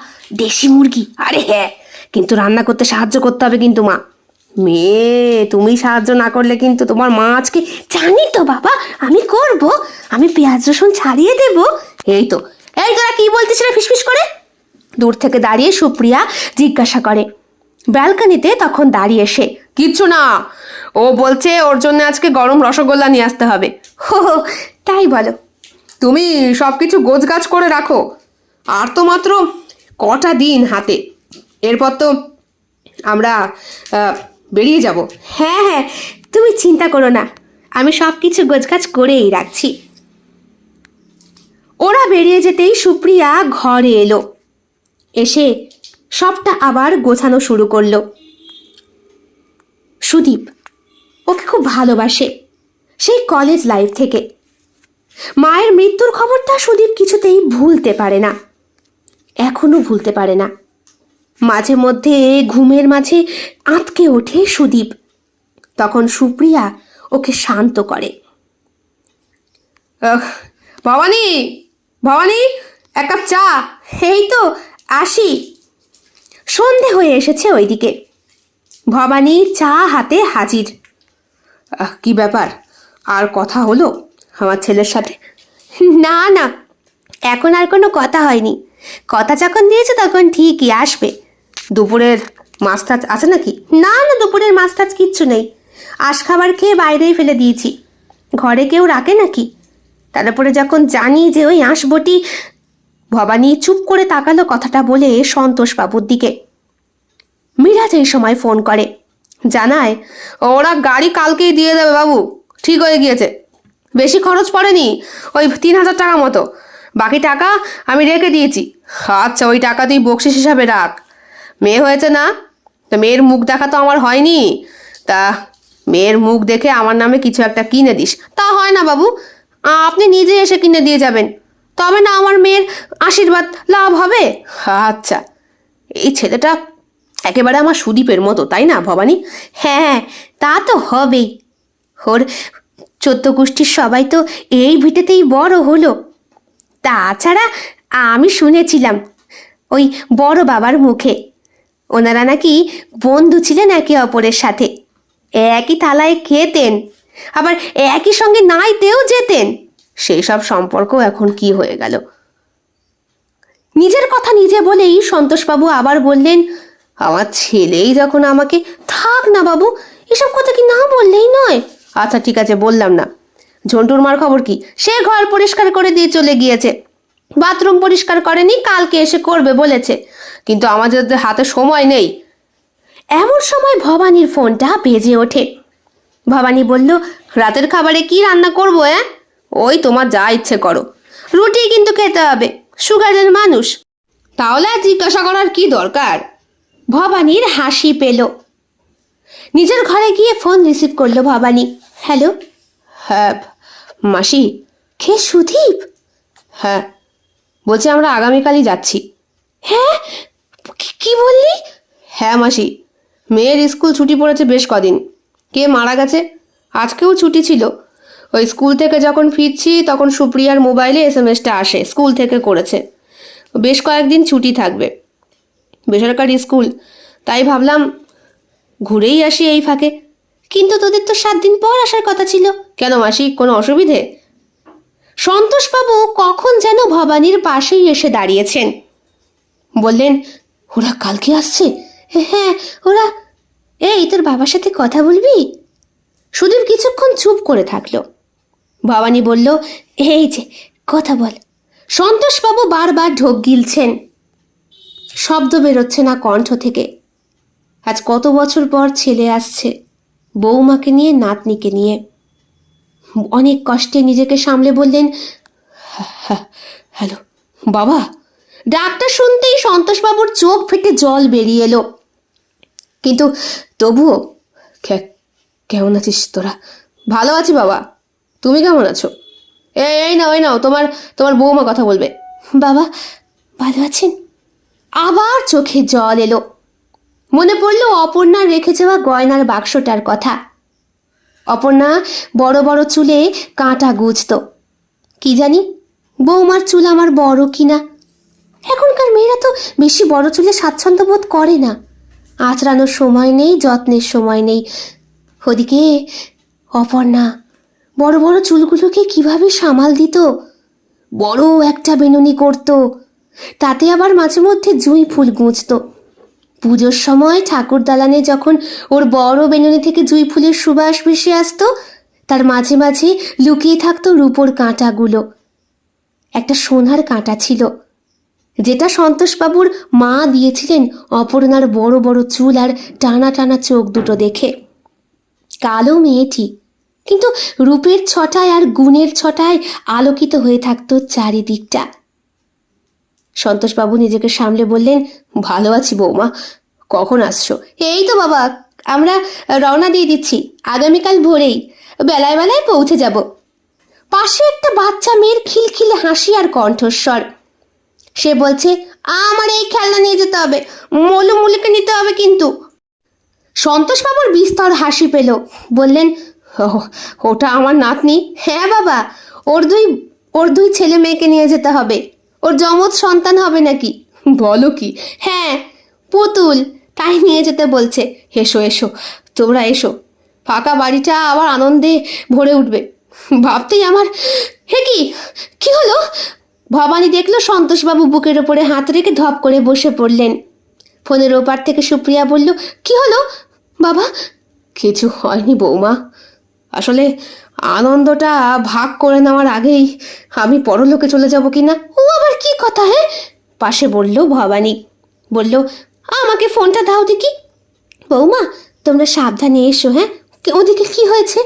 দেশি মুরগি। আরে হ্যাঁ, কিন্তু রান্না করতে সাহায্য করতে হবে কিন্তু মা। মেয়ে, তুমি সাহায্য না করলে কিন্তু তোমার মা আজকে। জানি তো বাবা, আমি করব, আমি পেঁয়াজ রসুন ছাড়িয়ে দেব। এই তো, এই তোরা কি বলতেছিস ফিসফিস করে? দূর থেকে দাঁড়িয়ে সুপ্রিয়া জিজ্ঞাসা করে। ব্যালকনিতে তখন দাঁড়িয়ে সে, কিচ্ছু না, ও বলছে ওর জন্য আজকে গরম রসগোল্লা নিয়ে আসতে হবে। হো, তাই বলো? তুমি সবকিছু গোছগাছ করে রাখো, আর তো মাত্র কটা দিন হাতে, এরপর তো আমরা বেরিয়ে যাব। হ্যাঁ হ্যাঁ, তুমি চিন্তা করো না, আমি সবকিছু গোছগাছ করেই রাখছি। ওরা বেরিয়ে যেতেই সুপ্রিয়া ঘরে এলো, এসে সবটা আবার গোছানো শুরু করলো। সুদীপ ওকে খুব ভালোবাসে সেই কলেজ লাইফ থেকে। মায়ের মৃত্যুর খবরটা সুদীপ কিছুতেই ভুলতে পারে না, এখনো ভুলতে পারে না। মাঝে মধ্যে ঘুমের মাঝে আঁতকে ওঠে সুদীপ, তখন সুপ্রিয়া ওকে শান্ত করে। ভবানী, ভবানী, এক কাপ চা। এই তো আসি। সন্ধে হয়ে এসেছে ওইদিকে। ভবানী চা হাতে হাজির। কি ব্যাপার, আর কথা হলো আমার ছেলের সাথে? না না, এখন আর কোনো কথা হয়নি, কথা যখন দিয়েছে তখন ঠিকই আসবে। দুপুরের মাছ টাছ আছে নাকি? না না, দুপুরের মাছ টাছ কিচ্ছু নেই, আশ খাবার খেয়ে বাইরেই ফেলে দিয়েছি। ঘরে কেউ রাখে নাকি? তারপরে যখন জানি যে ওই আঁশবটি। ভবানী চুপ করে তাকালো কথাটা বলে সন্তোষবাবুর দিকে। মিরাজ এই সময় ফোন করে, জানায় ওরা গাড়ি কালকেই দিয়ে দেবে বাবু, ঠিক হয়ে গিয়েছে, বেশি খরচ পড়েনি, ওই 3,000 টাকা মতো, বাকি টাকা আমি রেখে দিয়েছি। আচ্ছা, ওই টাকা তুই বকশিস হিসাবে রাখ। মেয়ে হয়েছে না, তা মেয়ের মুখ দেখা তো আমার হয়নি, তা মেয়ের মুখ দেখে আমার নামে কিছু একটা কিনে দিস। তা হয় না বাবু, আপনি নিজে এসে কিনে দিয়ে যাবেন, তবে না আমার মেয়ের আশীর্বাদ লাভ হবে। আচ্ছা, এই ছেলেটা একেবারে আমার সুদীপের মতো, তাই না ভবানী? হ্যাঁ, তা তো হবেই, ওর 14 গোষ্ঠীর সবাই তো এই ভিটেতেই বড় হলো। তাছাড়া আমি শুনেছিলাম ওই বড় বাবার মুখে, ওনারা নাকি বন্ধু ছিলেন একে অপরের সাথে, একই থালায় খেতেন, আবার একই সঙ্গে নাইতেও যেতেন। সেই সব সম্পর্ক এখন কি হয়ে গেল? নিজের কথা নিজে বলেই সন্তোষবাবু আবার বললেন, আমার ছেলেই যখন আমাকে। থাক না বাবু, এসব কথা কি না বললেই নয়? আচ্ছা ঠিক আছে, বললাম না। ঝন্টুর মার খবর কি? সে ঘর পরিষ্কার করে দিয়ে চলে গিয়েছে, বাথরুম পরিষ্কার করেনি, কালকে এসে করবে বলেছে, কিন্তু আমাদের হাতে সময় নেই। এমন সময় ভবানীর ফোনটা বেজে ওঠে। ভবানী বলল, রাতের খাবারে কি রান্না করবো? ওই তোমার যা ইচ্ছে করো, রুটি কিন্তু খেতে হবে, সুগারের মানুষ। তাহলে আর জিজ্ঞাসা করার কি দরকার? ভবানীর হাসি পেল। নিজের ঘরে গিয়ে ফোন রিসিভ করলো ভবানী। হ্যালো। হ্যাঁ মাসি। কে? সুদীপ? হ্যাঁ, বলছি আমরা আগামীকালই যাচ্ছি। হ্যাঁ, কি বললি? হ্যাঁ মাসি, মেয়ের স্কুল ছুটি পড়েছে বেশ কদিন, কে মারা গেছে, আজকেও ছুটি ছিল। ওই স্কুল থেকে যখন ফিরছি তখন সুপ্রিয়ার মোবাইলে SMS-টা আসে, স্কুল থেকে করেছে, বেশ কয়েকদিন ছুটি থাকবে, বেসরকারি স্কুল, তাই ভাবলাম ঘুরেই আসি এই ফাঁকে। কিন্তু তোদের তো 7 দিন পর আসার কথা ছিল। কেন মাসি, কোনো অসুবিধে? সন্তোষবাবু কখন যেন ভবানীর পাশেই এসে দাঁড়িয়েছেন, বললেন, ওরা কালকে আসছে? হ্যাঁ ওরা। এই তোর বাবার সাথে কথা বলবি? সুদীপ কিছুক্ষণ চুপ করে থাকলো। ভবানী বলল, এই যে কথা বল। সন্তোষবাবু বারবার ঢোক গিলছেন, শব্দ বেরোচ্ছে না কণ্ঠ থেকে। আজ কত বছর পর ছেলে আসছে, বৌমাকে নিয়ে, নাতনিকে নিয়ে। অনেক কষ্টে নিজেকে সামলে বললেন, হ্যালো বাবা। ডাকটা শুনতেই সন্তোষবাবুর চোখ ফেটে জল বেরিয়ে এলো, কিন্তু তবুও কেমন আছিস তোরা? ভালো আছি বাবা, তুমি কেমন আছো? এই নাও এই নাও, তোমার তোমার বৌমা কথা বলবে। বাবা ভালো আছেন? আবার চোখে জল এলো। মনে পড়ল অপর্ণার রেখে যাওয়া গয়নার বাক্সটার কথা। অপর্ণা বড় বড় চুলে কাঁটা গুঁজত। কি জানি বৌমার চুল আমার বড় কিনা। এখনকার মেয়েরা তো বেশি বড় চুলে স্বাচ্ছন্দ্য বোধ করে না। আঁচড়ানোর সময় নেই, যত্নের সময় নেই। ওদিকে অপর্ণা বড় বড় চুলগুলোকে কিভাবে সামাল দিত। বড় একটা বেনুনি করত, তাতে আবার মাঝে মধ্যে জুঁই ফুল গুঁজত। পুজোর সময় ঠাকুর দালানে যখন ওর বড় বেনুনি থেকে জুঁই ফুলের সুবাস ভেসে আসতো, তার মাঝে মাঝে লুকিয়ে থাকতো রূপোর কাঁটাগুলো। একটা সোনার কাঁটা ছিল, যেটা সন্তোষবাবুর মা দিয়েছিলেন অপর্ণার বড় বড় চুল আর টানা টানা চোখ দুটো দেখে। কালো মেয়েটি, কিন্তু রূপের ছটায় আর গুণের ছটায় আলোকিত হয়ে থাকতো চারিদিকটা। সন্তোষবাবু নিজেকে সামলে বললেন, ভালো আছি বৌমা, কখন আসছো? এই তো বাবা, আমরা রওনা দিয়ে দিচ্ছি, আগামীকাল ভোরেই বেলায় বেলায় পৌঁছে যাব। পাশে একটা বাচ্চা মেয়ের খিলখিলে হাসি আর কণ্ঠস্বর। সে বলছে, আমার এই খেলনা নিয়ে যেতে হবে, মলু মুলিকে নিতে হবে কিন্তু। সন্তোষবাবুর বিস্তর হাসি পেল। বললেন, ওটা আমার নাতনি। হ্যাঁ বাবা, ওর দুই ছেলে মেয়েকে নিয়ে যেতে হবে। ওর যমজ সন্তান হবে নাকি? বলো কি? হ্যাঁ, পুতুল, তাই নিয়ে যেতে বলছে। এসো এসো, তোমরা এসো, ফাঁকা বাড়িটা আবার আনন্দে ভরে উঠবে। ভাবতেই আমার, হে কি হলো? ভবানী দেখলো সন্তোষবাবু বুকের ওপরে হাত রেখে ধপ করে বসে পড়লেন। ফোনের ওপার থেকে সুপ্রিয়া বলল, কি হলো বাবা? কিছু হয়নি বৌমা, আসলে আনন্দটা ভাগ করে নেওয়ার আগেই আমি পরলোকে চলে যাব কিনা। ও আবার কি কথা? হ্যাঁ, পাশে বলল ভবানী। বলল, আমাকে ফোনটা দাও দেখি। বৌমা তোমরা সাবধানে এসো। হ্যাঁ, ওদিকে কি হয়েছে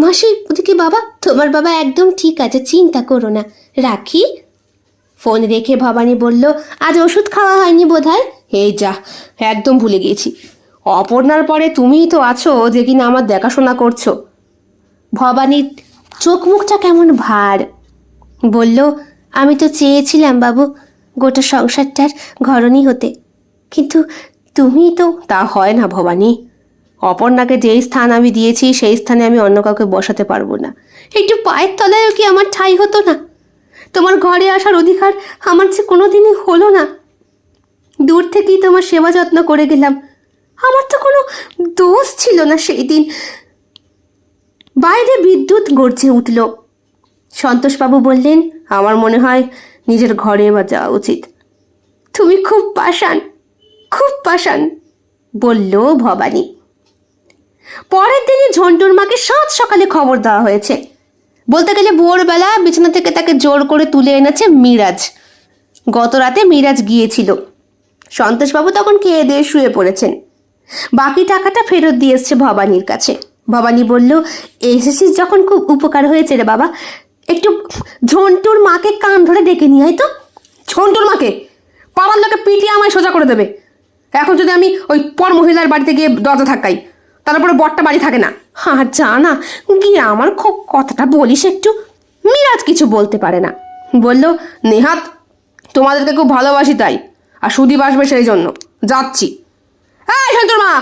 মাসি? ওদিকে বাবা, তোমার বাবা একদম ঠিক আছে, চিন্তা করো না, রাখি। ফোন রেখে ভবানী বলল, আজ ওষুধ খাওয়া হয়নি বোধহয়। এই যা, একদম ভুলে গিয়েছি। অপর্ণার পরে তুমিই তো আছো যে কিনা আমার দেখাশোনা করছো। ভবানীর চোখ মুখটা কেমন ভার। বলল, আমি তো চেয়েছিলাম বাবু গোটা সংসারটার ঘরণী হতে, কিন্তু তুমি তো। তা হয় না ভবানী, অপর্ণাকে যেই স্থান আমি দিয়েছি সেই স্থানে আমি অন্য কাউকে বসাতে পারবো না। একটু পায়ের তলায়ও কি আমার ঠাঁই হতো না? তোমার ঘরে আসার অধিকার আমার যে কোনোদিনই হলো না। দূর থেকেই তোমার সেবা যত্ন করে গেলাম, আমার তো কোনো দোষ ছিল না সেই দিন। বাইরে বিদ্যুৎ গর্জে উঠল। সন্তোষবাবু বললেন, আমার মনে হয় নিজের ঘরে এবার যাওয়া উচিত। তুমি খুব পাষাণ, খুব পাষাণ, বলল ভবানী। পরের দিনই ঝন্টুর মাকে সাত সকালে খবর দেওয়া হয়েছে। বলতে গেলে ভোরবেলা বিছানা থেকে তাকে জোর করে তুলে এনেছে মিরাজ। গত রাতে মিরাজ গিয়েছিল। সন্তোষবাবু তখন খেয়ে দিয়ে শুয়ে পড়েছেন। বাকি টাকাটা ফেরত দিয়ে এসছে ভবানীর কাছে। ভবানী বলল, এসেছিস যখন খুব উপকার হয়েছে রে বাবা, একটু ঝন্টুর মাকে কান ধরে ডেকে নিয়ে আয় তো। ঝন্টুর মাকে? পাড়ার লোকে পিটিয়ে আমায় সোজা করে দেবে। এখন যদি আমি ওই পর মহিলার বাড়িতে গিয়ে দরজা থাকাই, তারপরে বরটা বাড়ি থাকে না। আর যা না, গিয়ে আমার খুব কথাটা বলিস একটু। মিরাজ কিছু বলতে পারে না। বলল, নেহাত তোমাদেরকে খুব ভালোবাসি তাই, আর সুদীপ আসবে সেই জন্য যাচ্ছি। এই ঝন্টুর মা,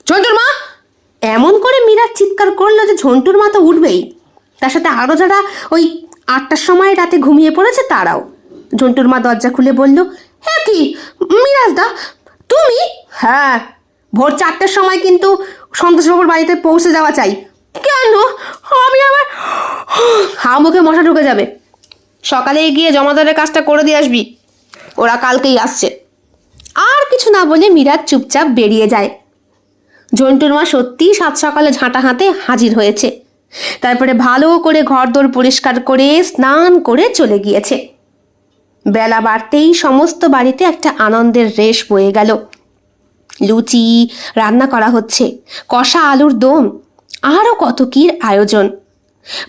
ঝন্টুর মা! এমন করে মিরাজ চিৎকার করলো যে ঝন্টুর মা তো উঠবেই, তার সাথে আরো যারা ওই 8টার সময় রাতে ঘুমিয়ে পড়েছে তারাও। ঝন্টুর মা দরজা খুলে বলল, হ্যাঁ কি মিরাজ দা, তুমি? হ্যাঁ, ভোর 4টের সময় কিন্তু সন্তোষবাবুর বাড়িতে পৌঁছে যাওয়া চাই। কেন? আমি আবার, হা মুখে মশা ঢুকে যাবে। সকালে গিয়ে জমাদারের কাজটা করে দিয়ে আসবি, ওরা কালকেই আসছে। আর কিছু না বলে মিরাজ চুপচাপ বেরিয়ে যায়। ঝন্টুর মা সত্যি 7 সকালে ঝাঁটা হাতে হাজির হয়েছে। তারপরে ভালো করে ঘরদোর পরিষ্কার করে স্নান করে চলে গিয়েছে। বেলা বাড়তেই সমস্ত বাড়িতে একটা আনন্দের রেশ বয়ে গেল। লুচি রান্না করা হচ্ছে, কষা আলুর দম, আরও কত কির আয়োজন।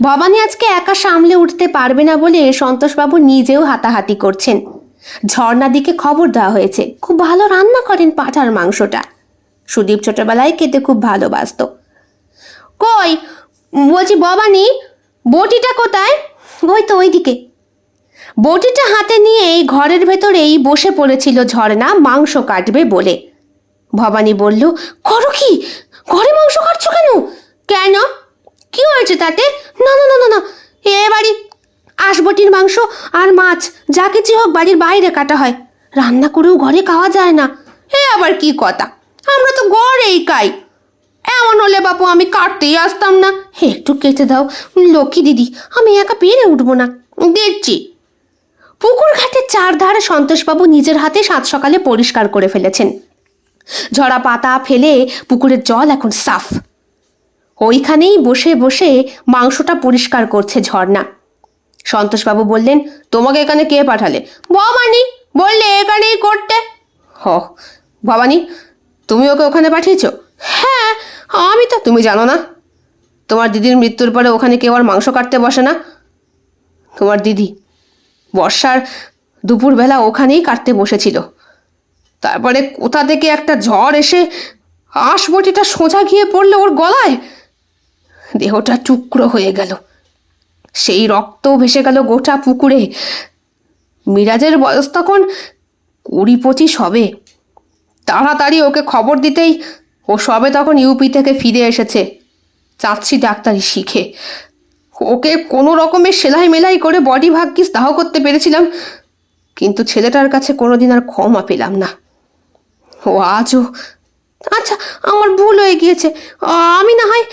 ভবানী আজকে একা সামলে উঠতে পারবে না বলে সন্তোষবাবু নিজেও হাতাহাতি করছেন। ঝর্ণাদিকে খবর দেওয়া হয়েছে, খুব ভালো রান্না করেন পাঁঠার মাংসটা। সুদীপ ছোটবেলায় খেতে খুব ভালোবাসত। কই, বলছি ভবানী, বটিটা কোথায়? ওই তো ওইদিকে। বটিটা হাতে নিয়েই ঘরের ভেতরেই বসে পড়েছিল ঝর্ণা মাংস কাটবে বলে। ভবানী বলল, করো কি, ঘরে মাংস কাটছো কেন? কেন, কি হয়েছে তাতে? না না না না না, এ বাড়ি আসবটির মাংস আর মাছ যা কিছু হোক বাড়ির বাইরে কাটা হয়, রান্না করেও ঘরে খাওয়া যায় না। এ আবার কি কথা, আমরা তো ঘরেই খাই। এমন হলে বাপু আমি কাটতেই আসতাম না। একটু কেটে দাও লক্ষ্মী দিদি, আমি একা পেরে উঠবো না। দেখছি। পুকুর ঘাটের চারধারে সন্তোষবাবু নিজের হাতে সাত সকালে পরিষ্কার করে ফেলেছেন। ঝরা পাতা ফেলে পুকুরের জল এখন সাফ। ওইখানেই বসে বসে মাংসটা পরিষ্কার করছে ঝর্ণা। সন্তোষবাবু বললেন, তোমাকে এখানে কে পাঠালে? ভবানী বললে এখানেই করতে। হ, ভবানী, তুমি ওকে ওখানে পাঠিয়েছো? হ্যাঁ, আমি তো। তুমি জানো না তোমার দিদির মৃত্যুর পরে ওখানে কেউ আর মাংস কাটতে বসে না? তোমার দিদি বর্ষার দুপুরবেলা ওখানেই কাটতে বসেছিল। তারপরে কোথা থেকে একটা ঝড় এসে আঁশবটিটা সোজা গিয়ে পড়লো ওর গলায়। দেহটা টুকরো হয়ে গেল, সেই রক্ত ভেসে গেল গোটা পুকুরে। মিরাজের বয়স তখন 20-25 হবে। তাড়াতাড়ি ওকে খবর দিতেই ও সবে তখন ইউপি থেকে ফিরে এসেছে চাচ্ছি ডাক্তারি শিখে। ওকে কোনো রকমের সেলাই মেলাই করে বডি ভাগ্যিস দাহ করতে পেরেছিলাম, কিন্তু ছেলেটার কাছে কোনোদিন আর ক্ষমা পেলাম না। ও আজও। আচ্ছা, আমার ভুল হয়ে গিয়েছে, আমি না হয়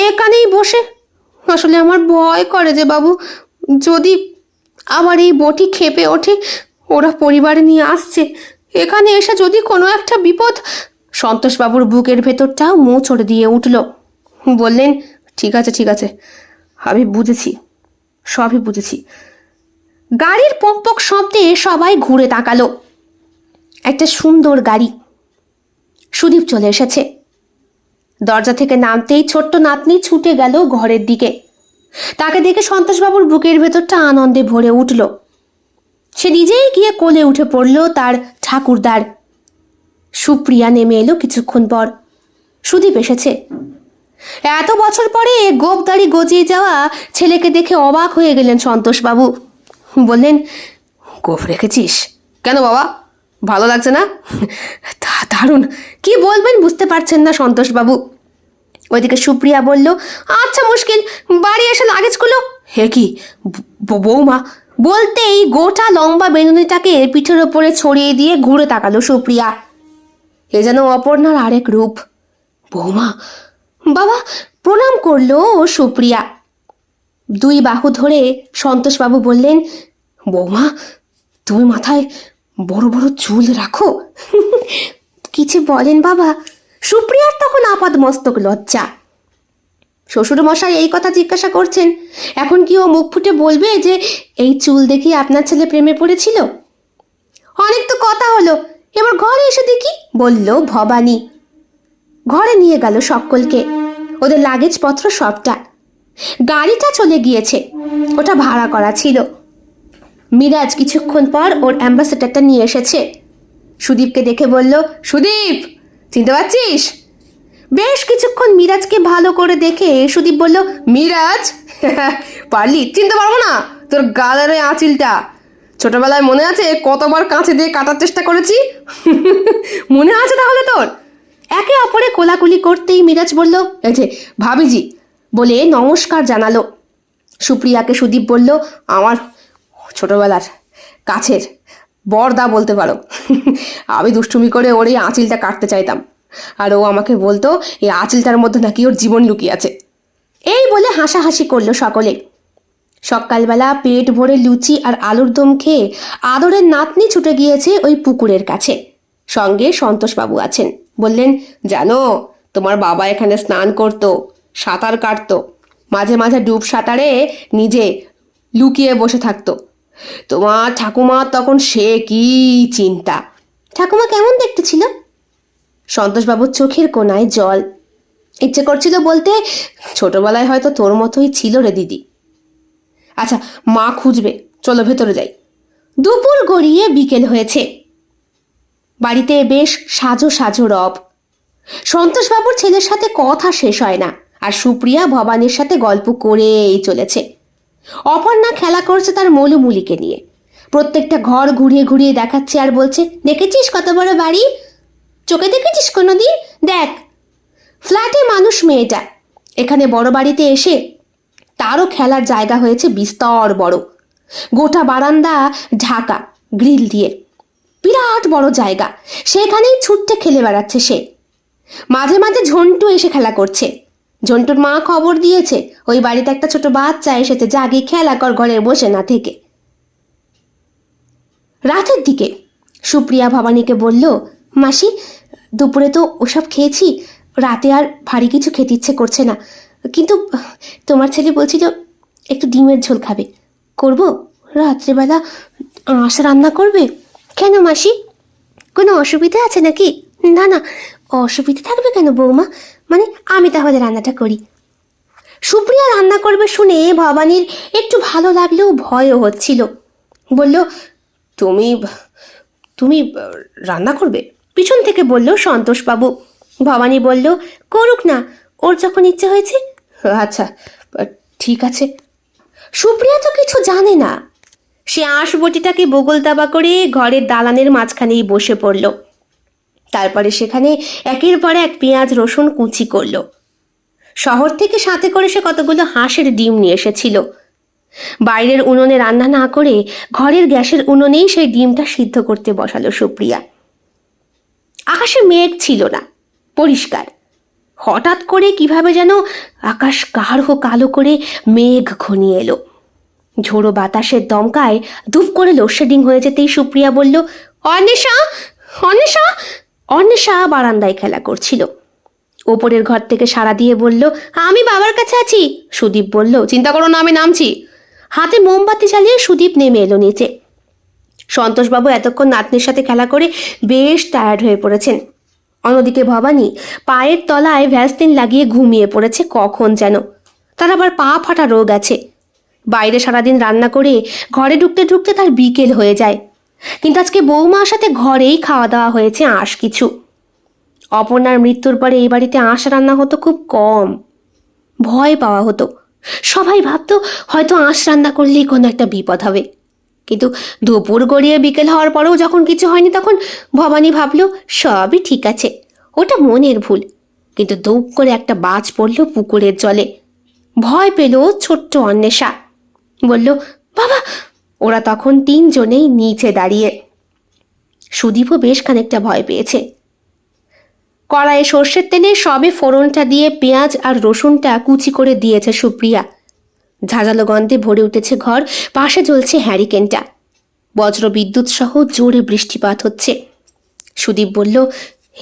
এখানেই বসে। আসলে আমার ভয় করে যে বাবু, যদি আমার এই বটি খেপে ওঠে, ওরা পরিবারে নিয়ে আসছে, এখানে এসে যদি কোনো একটা বিপদ। সন্তোষবাবুর বুকের ভেতরটাও মোচড় দিয়ে উঠল। বললেন, ঠিক আছে ঠিক আছে, আমি বুঝেছি, সবই বুঝেছি। গাড়ির পকপক শব্দে সবাই ঘুরে তাকালো। একটা সুন্দর গাড়ি। সুদীপ চলে এসেছে। দরজা থেকে নামতেই ছোট্ট নাতনি ছুটে গেল ঘরের দিকে। তাকে দেখে সন্তোষবাবুর বুকের ভেতরটা আনন্দে ভরে উঠল। সে নিজেই গিয়ে কোলে উঠে পড়ল তার ঠাকুরদার। সুপ্রিয়া নেমে এলো কিছুক্ষণ পর। সুদীপ এসেছে। এত বছর পরে গোপদাড়ি গজিয়ে যাওয়া ছেলেকে দেখে অবাক হয়ে গেলেন সন্তোষবাবু। বললেন, গোফ রেখেছিস কেন বাবা, ভালো লাগছে না? দারুণ। কি বলবেন বুঝতে পারছেন না সন্তোষবাবু। ওইদিকে সুপ্রিয়া বলল, আচ্ছা মুশকিল, বাড়ি এসে লাগেজগুলো। হে কি বৌমা, বলতেই গোটা লম্বা বেনুনিটাকে পিঠের ওপরে ছড়িয়ে দিয়ে ঘুরে তাকালো সুপ্রিয়া। এ যেন অপর্ণার আরেক রূপ। বৌমা, বাবা প্রণাম করলো সুপ্রিয়া। দুই বাহু ধরে সন্তোষবাবু বললেন, বৌমা তুমি মাথায় বড় বড় চুল রাখো। কিছু বলেন বাবা? সুপ্রিয়ার তখন আপাদ মস্তক লজ্জা। শ্বশুর মশাই এই কথা জিজ্ঞাসা করছেন, এখন কি ও মুখ ফুটে বলবে যে এই চুল দেখি আপনার ছেলে প্রেমে পড়েছিল? অনেক তো কথা হলো, এবার ঘরে এসে দেখি, বলল ভবানী। ঘরে নিয়ে গেল সকলকে, ওদের লাগেজপত্র সবটা। গাড়িটা চলে গিয়েছে, ওটা ভাড়া করা ছিল। মিরাজ কিছুক্ষণ পর ওর অ্যাম্বাসেডারটা নিয়ে এসেছে। সুদীপকে দেখে বলল, সুদীপ চিনতে পারছিস? বেশ কিছুক্ষণ মিরাজকে ভালো করে দেখে সুদীপ বলল, মিরাজ? পারলি? চিনতে পারবো না? তোর গালের ওই আঁচিলটা ছোটবেলায় মনে আছে কতবার কাঁচে দিয়ে কাটার চেষ্টা করেছি? মনে আছে তাহলে তোর? একে অপরে কোলাকুলি করতেই মিরাজ বলল, এই যে ভাবিজি, বলে নমস্কার জানালো। সুপ্রিয়াকে সুদীপ বলল, আমার ছোটবেলার কাছের বরদা বলতে পারো। আমি দুষ্টুমি করে ওর এই আঁচিলটা কাটতে চাইতাম, আর ও আমাকে বলতো এই আঁচিলটার মধ্যে নাকি ওর জীবন লুকিয়ে আছে। এই বলে হাসাহাসি করলো সকলে। সকালবেলা পেট ভরে লুচি আর আলুর দম খেয়ে আদরের নাতনি ছুটে গিয়েছে ওই পুকুরের কাছে। সঙ্গে সন্তোষবাবু আছেন। বললেন, জানো তোমার বাবা এখানে স্নান করতো, সাঁতার কাটতো, মাঝে মাঝে ডুব সাঁতারে নিজে লুকিয়ে বসে থাকতো। তোমার ঠাকুমা তখন সে কি চিন্তা। ঠাকুমা কেমন দেখতে ছিল? সন্তোষবাবুর চোখের কোনায় জল। ইচ্ছে করছিল বলতে, ছোটবেলায় হয়তো তোর মতোই ছিল রে দিদি। আচ্ছা মা খুঁজবে, চলো ভেতরে যাই। দুপুর গড়িয়ে বিকেল হয়েছে। বাড়িতে বেশ সাজো সাজো রব। সন্তোষবাবুর ছেলের সাথে কথা শেষ হয় না, আর সুপ্রিয়া ভবানীর সাথে গল্প করেই চলেছে। অপর্ণা খেলা করছে তার মলুমুলিকে নিয়ে, প্রত্যেকটা ঘর ঘুরিয়ে ঘুরিয়ে দেখাচ্ছে আর বলছে, দেখেছিস কত বড় বাড়ি, চোখে দেখেছিস কোনোদিন? দেখ, ফ্ল্যাটে মানুষ মেয়েটা, এখানে বড় বাড়িতে এসে তারও খেলার জায়গা হয়েছে বিস্তর বড়, গোটা বারান্দা ঢাকা গ্রিল দিয়ে, বিরাট বড় জায়গা, সেখানেই ছুটতে খেলে বেড়াচ্ছে সে। মাঝে মাঝে ঝন্টু এসে খেলা করছে। ঝন্টুর মা খবর দিয়েছে ওই বাড়িতে একটা ছোট বাচ্চা এসেছে, জাগিয়ে খেলা কর ঘরে বসে না থেকে। রাতের দিকে সুপ্রিয়া ভবানীকে বলল, মাসি, দুপুরে তো ওসব খেয়েছি, রাতে আর ভারী কিছু খেতে ইচ্ছে করছে না, কিন্তু তোমার ছেলে বলছিল একটু ডিমের ঝোল খাবে, করব? রাত্রেবেলা আঁশ রান্না করবে? কেন মাসি, কোনো অসুবিধা আছে নাকি? না না, অসুবিধা থাকবে কেন বৌমা, মানে আমি তাহলে রান্নাটা করি। সুপ্রিয়া রান্না করবে শুনে ভবানীর একটু ভালো লাগলেও ভয়ও হচ্ছিল। বলল, তুমি তুমি রান্না করবে? পিছন থেকে বলল সন্তোষবাবু। ভবানী বলল, করুক না, ওর যখন ইচ্ছে হয়েছে। আচ্ছা, ঠিক আছে। সুপ্রিয়া তো কিছু জানে না, সে আঁশ বটিটাকে বগল দাবা করে ঘরের দালানের মাঝখানেই বসে পড়ল। তারপরে সেখানে একের পর এক পেঁয়াজ রসুন কুচি করলো। শহর থেকে সাথে করে সে কতগুলো হাঁসের ডিম নিয়ে এসেছিল। বাইরের উনুনে রান্না না করে ঘরের গ্যাসের উনুনেই সেই ডিমটা সিদ্ধ করতে বসালো সুপ্রিয়া। আকাশে মেঘ ছিল না, পরিষ্কার। হঠাৎ করে কিভাবে যেন আকাশ গাঢ় কালো করে মেঘ ঘনিয়ে এলো। ঝোড়ো বাতাসের দমকায় ধূপ করে লোডশেডিং হয়ে যেতেই সুপ্রিয়া বলল, অন্বেষা, অন্বেষা। অন্বেষা বারান্দায় খেলা করছিল। ওপরের ঘর থেকে সাড়া দিয়ে বলল, আমি বাবার কাছে আছি। সুদীপ বলল, চিন্তা করো না, আমি নামছি। হাতে মোমবাতি জ্বালিয়ে সুদীপ নেমে এলো নিচে। সন্তোষবাবু এতক্ষণ নাতনির সাথে খেলা করে বেশ টায়ার্ড হয়ে পড়েছেন। অন্যদিকে ভবানী পায়ের তলায় ভ্যাসলিন লাগিয়ে ঘুমিয়ে পড়েছে কখন যেন। তার আবার পা ফাটা রোগ আছে। বাইরে সারাদিন রান্না করে ঘরে ঢুকতে ঢুকতে তার বিকেল হয়ে যায়। কিন্তু আজকে বৌমার সাথে ঘরেই খাওয়া দাওয়া হয়েছে আঁশ কিছু। অপর্ণার মৃত্যুর পরে এই বাড়িতে আঁশ রান্না হতো খুব কম, ভয় পাওয়া হতো। সবাই ভাবতো হয়তো আঁশ রান্না করলেই কোনো একটা বিপদ হবে। কিন্তু দুপুর গড়িয়ে বিকেল হওয়ার পরেও যখন কিছু হয়নি, তখন ভবানী ভাবলো সবই ঠিক আছে, ওটা মনের ভুল। কিন্তু দৌপ করে একটা বাজ পড়ল পুকুরের জলে। ভয় পেল ছোট্ট অন্বেষা, বলল, বাবা। ওরা তখন তিনজনেই নিচে দাঁড়িয়ে। সুদীপও বেশ খানিকটা ভয় পেয়েছে। কড়াইয়ে সর্ষের তেলে সবে ফোড়নটা দিয়ে পেঁয়াজ আর রসুনটা কুচি করে দিয়েছে সুপ্রিয়া। ঝাঁঝালো গন্ধে ভরে উঠেছে ঘর। পাশে জ্বলছে হ্যারিকেনটা। বজ্র বিদ্যুৎ সহ জোরে বৃষ্টিপাত হচ্ছে। সুদীপ বলল,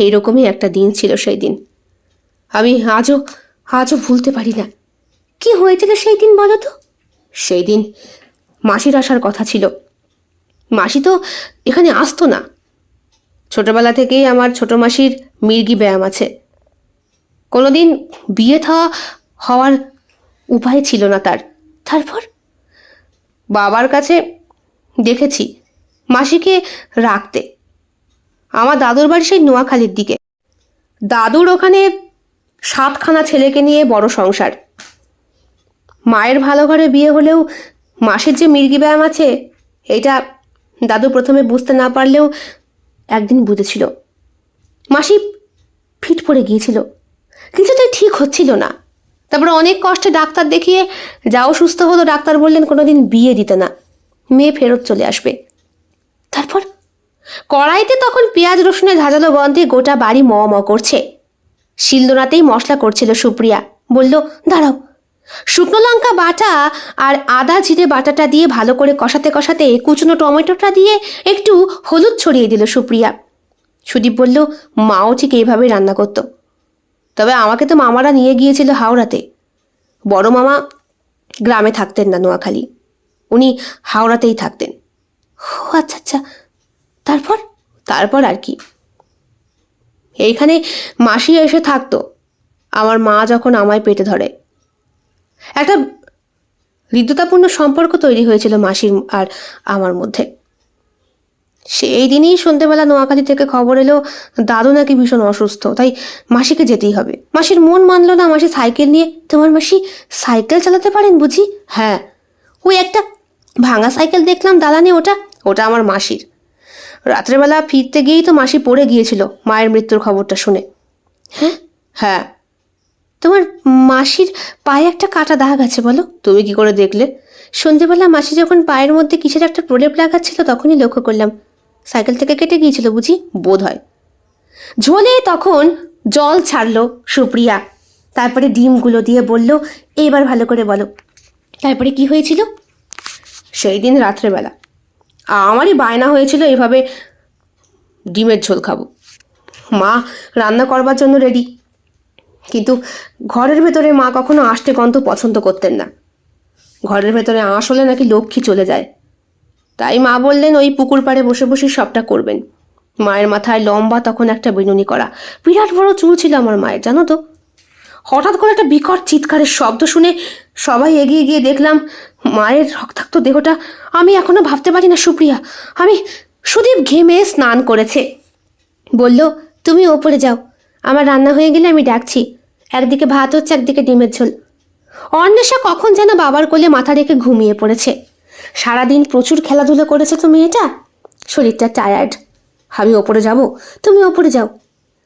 এইরকমই একটা দিন ছিল সেই দিন, আমি আজও ভুলতে পারি না। কি হয়েছিল সেই দিন বলো তো? সেই দিন মাসির আসার কথা ছিল। মাসি তো এখানে আসতো না। ছোটবেলা থেকেই আমার ছোট মাসির মির্গি ব্যায়াম আছে। কোনোদিন বিয়ে হওয়ার উপায় ছিল না তার। তারপর বাবার কাছে দেখেছি মাসিকে রাখতে। আমার দাদুর বাড়ি সেই নোয়াখালীর দিকে। দাদুর ওখানে 7খানা ছেলেকে নিয়ে বড় সংসার। মায়ের ভালো ঘরে বিয়ে হলেও মাসির যে মির্গি ব্যায়াম আছে, এটা দাদু প্রথমে বুঝতে না পারলেও একদিন বুঝেছিল। মাসি ফিট পড়ে গিয়েছিল, কিছুতেই ঠিক হচ্ছিল না। তারপরে অনেক কষ্টে ডাক্তার দেখিয়ে যাও সুস্থ হলো। ডাক্তার বললেন কোনোদিন বিয়ে দিতে না, মেয়ে ফেরত চলে আসবে। তারপর কড়াইতে তখন পেঁয়াজ রসুনের ঝাঁঝালো গন্ধে গোটা বাড়ি ম ম করছে। শিলনোড়াতেই মশলা করছিল সুপ্রিয়া। বলল, দাঁড়াও। শুকনো লঙ্কা বাটা আর আদা জিরে বাটাটা দিয়ে ভালো করে কষাতে কষাতে কুচনো টমেটোটা দিয়ে একটু হলুদ ছড়িয়ে দিল সুপ্রিয়া। সুদীপ বলল, মাও ঠিক এইভাবেই রান্না করতো, তবে আমাকে তো মামারা নিয়ে গিয়েছিল হাওড়াতে। বড় মামা গ্রামে থাকতেন না, নোয়াখালী, উনি হাওড়াতেই থাকতেন। ও আচ্ছা আচ্ছা। তারপর আর কি, এইখানে মাসি এসে থাকতো আমার মা যখন আমায় পেটে ধরে। একটা হৃদ্যতাপূর্ণ সম্পর্ক তৈরি হয়েছিল মাসির আর আমার মধ্যে। সেই দিনই সন্ধ্যেবেলা নোয়াখালী থেকে খবর এলো দাদু নাকি ভীষণ অসুস্থ, তাই মাসিকে যেতেই হবে। মাসির মন মানলো না, মাসি সাইকেল নিয়ে। তোমার মাসি সাইকেল চালাতে পারেন বুঝি? হ্যাঁ, ওই একটা ভাঙা সাইকেল দেখলাম দালানে, ওটা ওটা আমার মাসির। রাত্রেবেলা ফিরতে গিয়েই তো মাসি পড়ে গিয়েছিল মায়ের মৃত্যুর খবরটা শুনে। হ্যাঁ হ্যাঁ। তোমার মাসির পায়ে একটা কাটা দাগ আছে বলো? তুমি কি করে দেখলে? সন্ধেবেলা মাসি যখন পায়ের মধ্যে কিসের একটা প্রলেপ লাগাচ্ছিল তখনই লক্ষ্য করলাম। সাইকেল থেকে কেটে গিয়েছিল বুঝি? বোধ হয়। ঝোলে তখন জল ছাড়লো সুপ্রিয়া, তারপরে ডিমগুলো দিয়ে বলল, এবার ভালো করে বলো তারপরে কি হয়েছিল? সেই দিন রাত্রেবেলা আমারই বায়না হয়েছিল এভাবে ডিমের ঝোল খাবো। মা রান্না করবার জন্য রেডি, কিন্তু ঘরের ভেতরে মা কখনো আষ্টে গন্ধ পছন্দ করতেন না। ঘরের ভেতরে আঁশ হলে নাকি লক্ষ্মী চলে যায়। তাই মা বললেন ওই পুকুর পাড়ে বসে বসে সবটা করবেন। মায়ের মাথায় লম্বা তখন একটা বিনুনি করা, বিরাট বড় চুল ছিল আমার মায়ের, জানো তো। হঠাৎ করে একটা বিকট চিৎকারের শব্দ শুনে সবাই এগিয়ে গিয়ে দেখলাম মায়ের রক্তাক্ত দেহটা। আমি এখনো ভাবতে পারি না সুপ্রিয়া, আমি সুদীপ ঘেমে স্নান করেছে। বলল, তুমি ওপরে যাও, আমার রান্না হয়ে গেলে আমি ডাকছি। একদিকে ভাত হচ্ছে, একদিকে ডিমের ঝোল। অন্বেষা কখন যেন বাবার কোলে মাথা রেখে ঘুমিয়ে পড়েছে। সারাদিন প্রচুর খেলাধুলো করেছে তো মেয়েটা, শরীরটা টায়ার্ড। আমি ওপরে যাব, তুমি ওপরে যাও।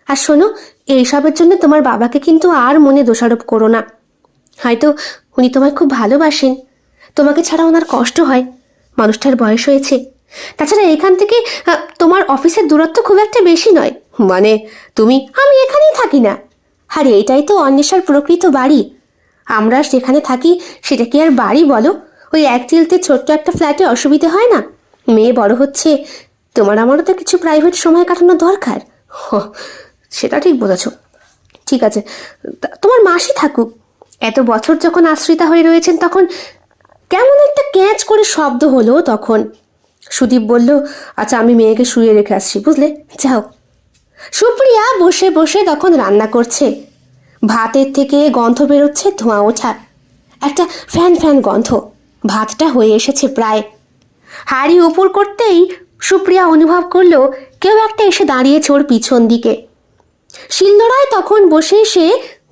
আর শোনো, এইসবের জন্য তোমার বাবাকে কিন্তু আর মনে দোষারোপ করো না। হয়তো উনি তোমায় খুব ভালোবাসেন, তোমাকে ছাড়া ওনার কষ্ট হয়, মানুষটার বয়স হয়েছে। তাছাড়া এখান থেকে তোমার অফিসের দূরত্ব খুব একটা বেশি নয়। মানে তুমি? আমি এখানেই থাকি না। আর এটাই তো অন্বেষার প্রকৃত বাড়ি। আমরা যেখানে থাকি সেটা কি আর বাড়ি বলো? ওই এক চিলতে ছোট্ট একটা ফ্ল্যাটে অসুবিধে হয় না? মেয়ে বড় হচ্ছে, তোমার আমারও তো কিছু প্রাইভেট সময় কাটানো দরকার। সেটা ঠিক বলেছ। ঠিক আছে, তোমার মাসি থাকুক। এত বছর যখন আশ্রিতা হয়ে রয়েছেন তখন কেমন একটা ক্যাচ করে শব্দ হলো তখন। সুদীপ বলল, আচ্ছা আমি মেয়েকে শুয়ে রেখে আসছি, বুঝলে, যাও। সুপ্রিয়া বসে বসে তখন রান্না করছে। ভাতের থেকে গন্ধ বেরোচ্ছে, ধোঁয়া ওঠা, একটা ফ্যান ফ্যান গন্ধ। ভাতটা হয়ে এসেছে প্রায়। হাঁড়ি উপর করতেই সুপ্রিয়া অনুভব করলো কেউ একটা এসে দাঁড়িয়েছে ওর পিছন দিকে। শিলনোড়ায় তখন বসে সে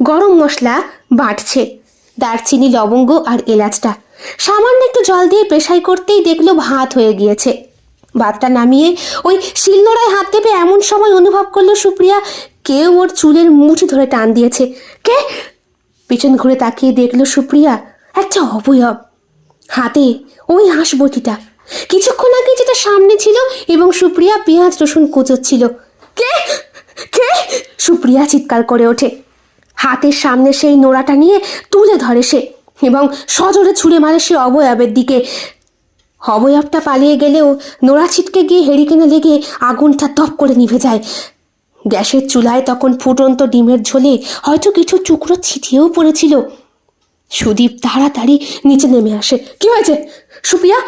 গরম মশলা বাটছে, দারচিনি, লবঙ্গ আর এলাচটা। সামান্য একটু জল দিয়ে পেশাই করতেই দেখলো ভাত হয়ে গিয়েছে। ভাতটা নামিয়ে ওই শিলনোড়ায় হাত দেবে এমন সময় অনুভব করলো সুপ্রিয়া কেউ ওর চুলের মুঠি ধরে টান দিয়েছে। কে? পিছন ঘুরে তাকিয়ে দেখলো সুপ্রিয়া একটা অবয়ব, হাতে ওই হাঁসবটিটা। কিছুক্ষণ আগে যেটা সামনে ছিল এবং সুপ্রিয়া পেঁয়াজ রসুন কুচোচ্ছিল। কে? কে? সুপ্রিয়া চিৎকার করে ওঠে। হাতের সামনে সেই নোড়াটা নিয়ে তুলে ধরে সে এবং সজোরে ছুঁড়ে মারে সে অবয়বের দিকে। অবয়বটা পালিয়ে গেলেও নোড়া ছিটকে গিয়ে হেরিকেনে লেগে আগুনটা দপ করে নিভে যায়। গ্যাসের চুলায় তখন ফুটন্ত ডিমের ঝোলে হয়তো কিছু টুকরো ছিটিয়েও পড়েছিল। সুদীপ তাড়াতাড়ি নিচে নেমে আসে। কি হয়েছে সুপ্রিয়া?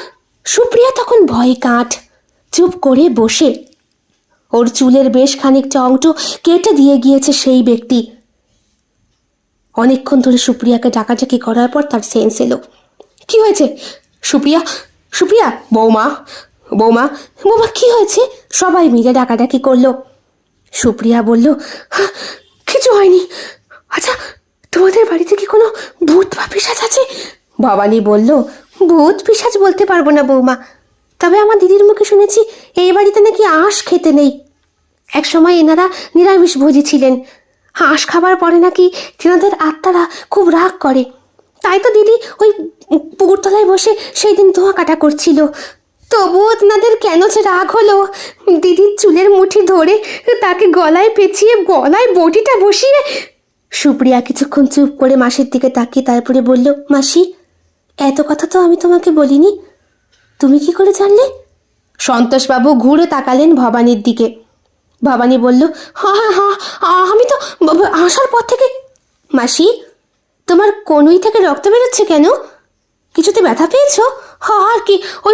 সুপ্রিয়া তখন ভয়ে কাঠ, চুপ করে বসে। ওর চুলের বেশ খানিকটা অংশ কেটে দিয়ে গিয়েছে সেই ব্যক্তি। অনেকক্ষণ ধরে সুপ্রিয়াকে ডাকাডাকি করার পর তার সেন্স এলো। কি হয়েছে সুপ্রিয়া? সুপ্রিয়া, বৌমা বৌমা বৌমা কি হয়েছে? সবাই মিলে ডাকাডাকি করলো। সুপ্রিয়া বলল, কিছু হয়নি। আচ্ছা, তোমাদের বাড়িতে কি কোনো ভূত বা পিশাচ আছে? ভবানী বলল, ভূত পিশাচ বলতে পারবো না বৌমা, তবে আমার দিদির মুখে শুনেছি এই বাড়িতে নাকি আঁশ খেতে নেই। এক সময় এনারা নিরামিষ ভোজী ছিলেন। হাঁস খাবার পরে নাকি তেনাদের আত্মারা খুব রাগ করে। তাই তো দিদি ওই পুকুরতলায় বসে সেই দিন ধোঁয়া কাটা করছিল। তবুও তেনাদের কেন যে রাগ হলো, দিদির চুলের মুঠি ধরে তাকে গলায় পেঁচিয়ে গলায় বটিটা বসিয়ে। সুপ্রিয়া কিছুক্ষণ চুপ করে মাসির দিকে তাকিয়ে তারপরে বলল, মাসি, এত কথা তো আমি তোমাকে বলিনি, তুমি কি করে জানলে? সন্তোষবাবু ঘুরে তাকালেন ভবানীর দিকে। ভবানী বলল, হ্যাঁ হ্যাঁ হ্যাঁ, আমি তো আসার পর থেকে। মাসি, তোমার কনুই থেকে রক্ত বেরোচ্ছে কেন? কিছুতে ব্যথা পেয়েছো? হ্যাঁ, আর কি, ওই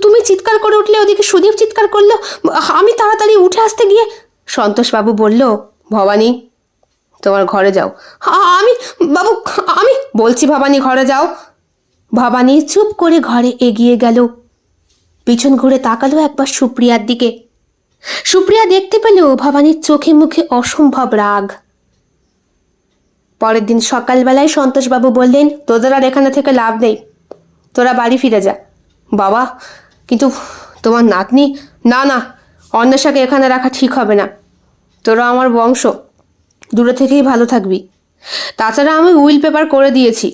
তুমি চিৎকার করে উঠলে, ওদিকে সুদীপ চিৎকার করলো, আমি তাড়াতাড়ি উঠে আসতে গিয়ে। সন্তোষবাবু বলল, ভবানী তোমার ঘরে যাও। আমি বাবু, আমি বলছি ভবানী ঘরে যাও। ভবানী চুপ করে ঘরে এগিয়ে গেল। পিছন ঘুরে তাকালো একবার সুপ্রিয়ার দিকে। সুপ্রিয়া দেখতে পেল ভবানীর চোখে মুখে অসম্ভব রাগ। পরের দিন সকালবেলায় সন্তোষবাবু বললেন, তোদের আর এখানে থেকে লাভ নেই, তোরা বাড়ি ফিরে যা। বাবা, কিন্তু তোমার নাতনি? না না, অন্বেষাকে এখানে রাখা ঠিক হবে না। তোরা আমার বংশ, দূরে থেকেই ভালো থাকবি। তাছাড়া আমি উইল পেপার করে দিয়েছি,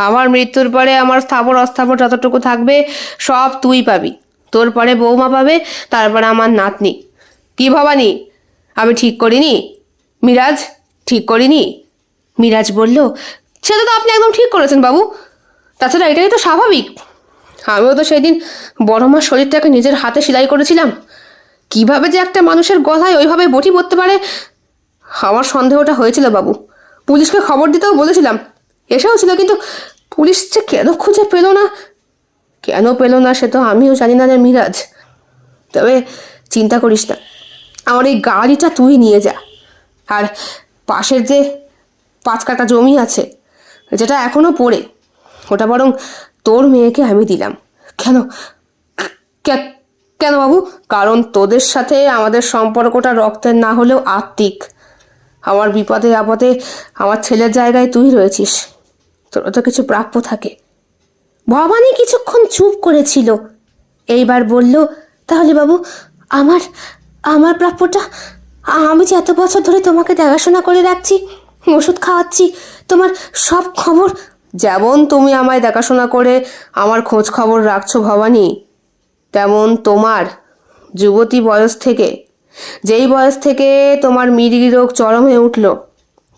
আমার মৃত্যুর পরে আমার স্থাবর অস্থাবর যতটুকু থাকবে সব তুই পাবি। তোর পরে বৌমা পাবে, তারপরে আমার নাতনি। কি ভবানী, আমি ঠিক করিনি? মিরাজ, ঠিক করিনি? মিরাজ বলল, সেটা তো আপনি একদম ঠিক করেছেন বাবু। তাছাড়া এটাই তো স্বাভাবিক। আমিও তো সেদিন বড় মার শরীরটাকে নিজের হাতে সেলাই করেছিলাম। কিভাবে যে একটা মানুষের গলায় ওইভাবে বটি পড়তে পারে, আমার সন্দেহটা হয়েছিল বাবু। পুলিশকে খবর দিতেও বলেছিলাম, এসেও ছিল, কিন্তু পুলিশ যে কেন খুঁজে পেল না, সে তো আমিও জানি না রে মিরাজ। তবে চিন্তা করিস না, আমার এই গাড়িটা তুই নিয়ে যা। আর পাশের যে 5 কাঠা জমি আছে, যেটা এখনো পড়ে, ওটা বরং তোর মেয়েকে আমি দিলাম। কেন কেন বাবু? কারণ তোদের সাথে আমাদের সম্পর্কটা রক্তের না হলেও আত্মিক। আমার বিপদে আপদে আমার ছেলের জায়গায় তুই রয়েছিস, তোর তো কিছু প্রাপ্য থাকে। ভবানী কিছুক্ষণ চুপ করেছিল, এইবার বলল, তাহলে বাবু আমার আমার প্রাপ্যটা? আমি যে এত বছর ধরে তোমাকে দেখাশোনা করে রাখছি, ওষুধ খাওয়াচ্ছি, তোমার সব খবর। যেমন তুমি আমায় দেখাশোনা করে আমার খোঁজ খবর রাখছো ভবানী, তেমন তোমার যুবতী বয়স থেকে, যেই বয়স থেকে তোমার মির্গি রোগ চরমে উঠল,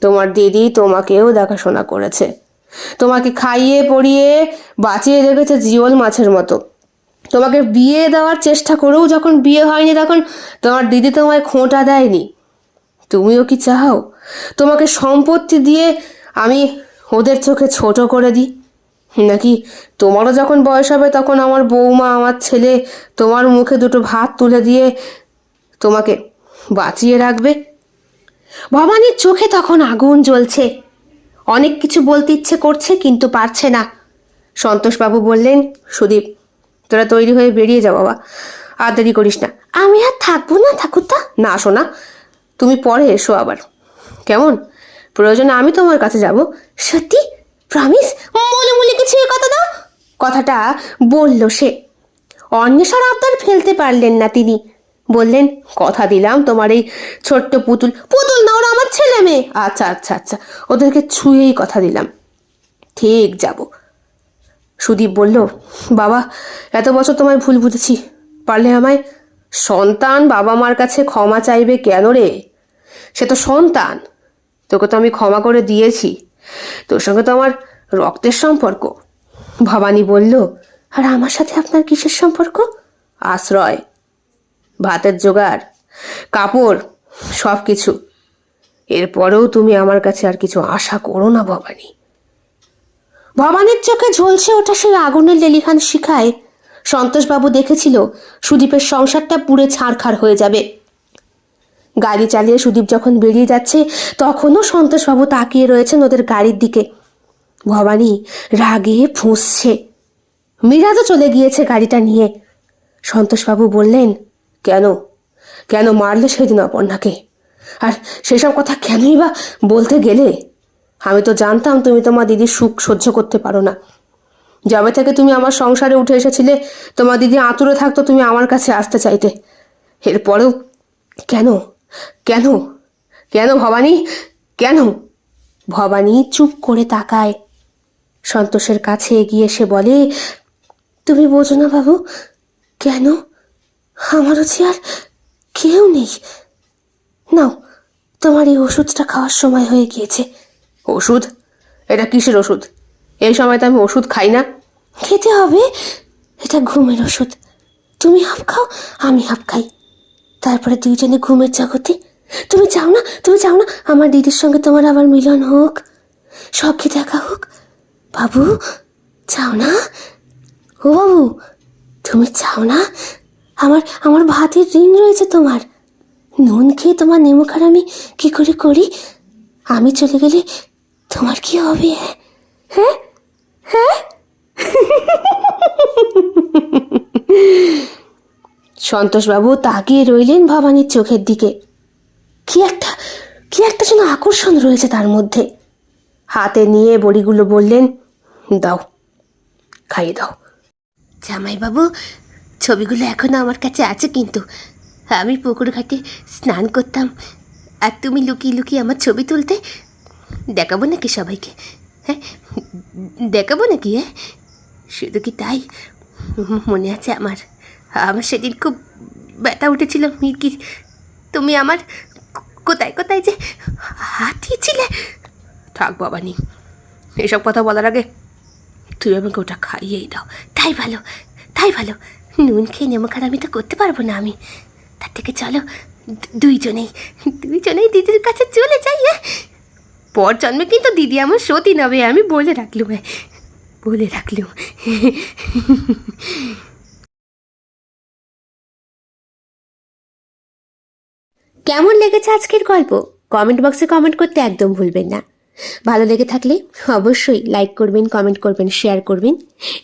তোমার দিদি তোমাকেও দেখাশোনা করেছে। তোমাকে খাইয়ে পরিয়ে বাঁচিয়ে রেখেছে জিওল মাছের মতো। তোমাকে বিয়ে দেওয়ার চেষ্টা করেও যখন বিয়ে হয়নি, তখন তোমার দিদি তোমায় খোঁটা দেয়নি। তুমিও কি চাও তোমাকে সম্পত্তি দিয়ে আমি ওদের চোখে ছোট করে দিই? নাকি তোমারও যখন বয়স হবে তখন আমার বৌমা, আমার ছেলে তোমার মুখে 2টো ভাত তুলে দিয়ে তোমাকে বাঁচিয়ে রাখবে? ভবানীর চোখে তখন আগুন জ্বলছে, অনেক কিছু বলতে ইচ্ছে করছে কিন্তু পারছে না। সন্তোষবাবু বললেন, সুদীপ, তোরা তৈরি হয়ে বেরিয়ে যাও বাবা, আর দেরি করিস না। আমি আর থাকবো না ঠাকুরদা। না শোনা, তুমি পরে এসো আবার, কেমন? প্রয়োজনে আমি তোমার কাছে যাব। সত্যি? প্রমিস? মলে মলে কিছু কথা দাও। কথাটা বলল সে। অন্বেষার আবদার ফেলতে পারলেন না তিনি, বললেন, কথা দিলাম তোমার এই ছোট্ট পুতুল না, ওরা আমার ছেলে মেয়ে। আচ্ছা আচ্ছা আচ্ছা, ওদেরকে ছুঁয়েই কথা দিলাম, ঠিক যাব। সুদীপ বলল, বাবা, এত বছর তোমায় ভুল বুঝেছি, পারলে আমায়। সন্তান বাবা মার কাছে ক্ষমা চাইবে কেন রে? সে তো সন্তান, তোকে তো আমি ক্ষমা করে দিয়েছি, তোর সঙ্গে তো আমার রক্তের সম্পর্ক। ভবানী বলল, আর আমার সাথে আপনার কিসের সম্পর্ক? আশ্রয়, ভাতের জোগাড়, কাপড়, সব কিছু। এরপরেও তুমি আমার কাছে আর কিছু আশা করো না ভবানী। ভবানীর চোখে ঝলসে ওঠা সেই আগুনের লেলিহান শিখায় সন্তোষবাবু দেখেছিল সুদীপের সংসারটা পুড়ে ছাড়খাড় হয়ে যাবে। গাড়ি চালিয়ে সুদীপ যখন বেরিয়ে যাচ্ছে, তখনও সন্তোষবাবু তাকিয়ে রয়েছেন ওদের গাড়ির দিকে। ভবানী রাগে ফুঁসছে। মিরাজও চলে গিয়েছে গাড়িটা নিয়ে। সন্তোষবাবু বললেন, কেন কেন মারলে সেদিন অপর্ণাকে? আর সেসব কথা কেনই বা বলতে গেলে? আমি তো জানতাম তুমি তোমার দিদির সুখ সহ্য করতে পারো না। যবে থেকে তুমি আমার সংসারে উঠে এসেছিলে, তোমার দিদি আতুরে থাকতো তুমি আমার কাছে আসতে চাইতে। এরপরেও কেন কেন কেন ভবানী, কেন? ভবানী চুপ করে তাকায়। সন্তোষের কাছে এগিয়ে এসে বলে, তুমি বোঝো না বাবু, কেন? আমারও যে আর কেউ নেই। নাও, তোমার এই ওষুধটা খাওয়ার সময় হয়ে গিয়েছে। ওষুধ? এটা কিসের ওষুধ? এই সময় তো আমি ওষুধ খাই না। খেতে হবে, এটা ঘুমের ওষুধ। তুমি হাফ খাও, আমি হাফ খাই, তারপরে দুইজনে ঘুমের জগতে। তুমি চাও না, আমার দিদির সঙ্গে তোমার আবার মিলন হোক, সখী দেখা হোক? বাবু, চাও না? ও বাবু, তুমি চাও না? আমার ভাতের ঋণ রয়েছে তোমার। নুন খেয়ে তোমার নেমুখার আমি কি করে করি? আমি চলে গেলে তোমার কি হবে? হ্যাঁ হ্যাঁ সন্তোষবাবু তাকিয়ে রইলেন ভবানীর চোখের দিকে। কি একটা যেন আকর্ষণ রয়েছে তার মধ্যে। হাতে নিয়ে বড়িগুলো বললেন, দাও, খাইয়ে দাও। জামাইবাবু, ছবিগুলো এখনো আমার কাছে আছে, কিন্তু আমি পুকুর ঘাটে স্নান করতাম আর তুমি লুকিয়ে লুকিয়ে আমার ছবি তুলতে। দেখাবো নাকি সবাইকে? হ্যাঁ, দেখাবো নাকি? হ্যাঁ, শুধু কি তাই, মনে আছে আমার সেদিন খুব ব্যথা উঠেছিল মির্কির। তুমি আমার কোথায় কোথায় যে হাত দিয়েছিলে। থাক ভবানী, এসব কথা বলার আগে তুই আমাকে ওটা খাইয়েই দাও। তাই ভালো, তাই ভালো। নুন খেয়ে নেমো খারাপ আমি তো করতে পারবো না আমি। তার থেকে চলো দুইজনেই দিদির কাছে চলে যাই। পর জন্মে কিন্তু দিদি আমার সতী নবে, আমি বলে রাখলুম, বলে রাখলুম। কেমন লেগেছে আজকের গল্প? কমেন্ট বক্সে কমেন্ট করতে একদম ভুলবেন না। ভালো লেগে থাকলে অবশ্যই লাইক করবেন, কমেন্ট করবেন, শেয়ার করবেন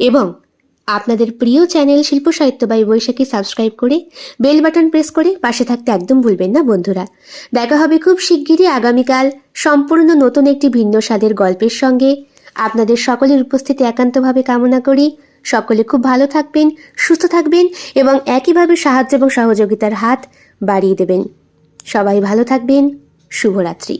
এবং আপনাদের প্রিয় চ্যানেল শিল্প সাহিত্য বাই বৈশাখী সাবস্ক্রাইব করে বেল বাটন প্রেস করে পাশে থাকতে একদম ভুলবেন না বন্ধুরা। দেখা হবে খুব শিগগিরই আগামীকাল সম্পূর্ণ নতুন একটি ভিন্ন স্বাদের গল্পের সঙ্গে। আপনাদের সকলের উপস্থিতি একান্তভাবে কামনা করি। সকলে খুব ভালো থাকবেন, সুস্থ থাকবেন এবং একইভাবে সাহায্য এবং সহযোগিতার হাত বাড়িয়ে দেবেন। সবাই ভালো থাকবেন। শুভরাত্রি।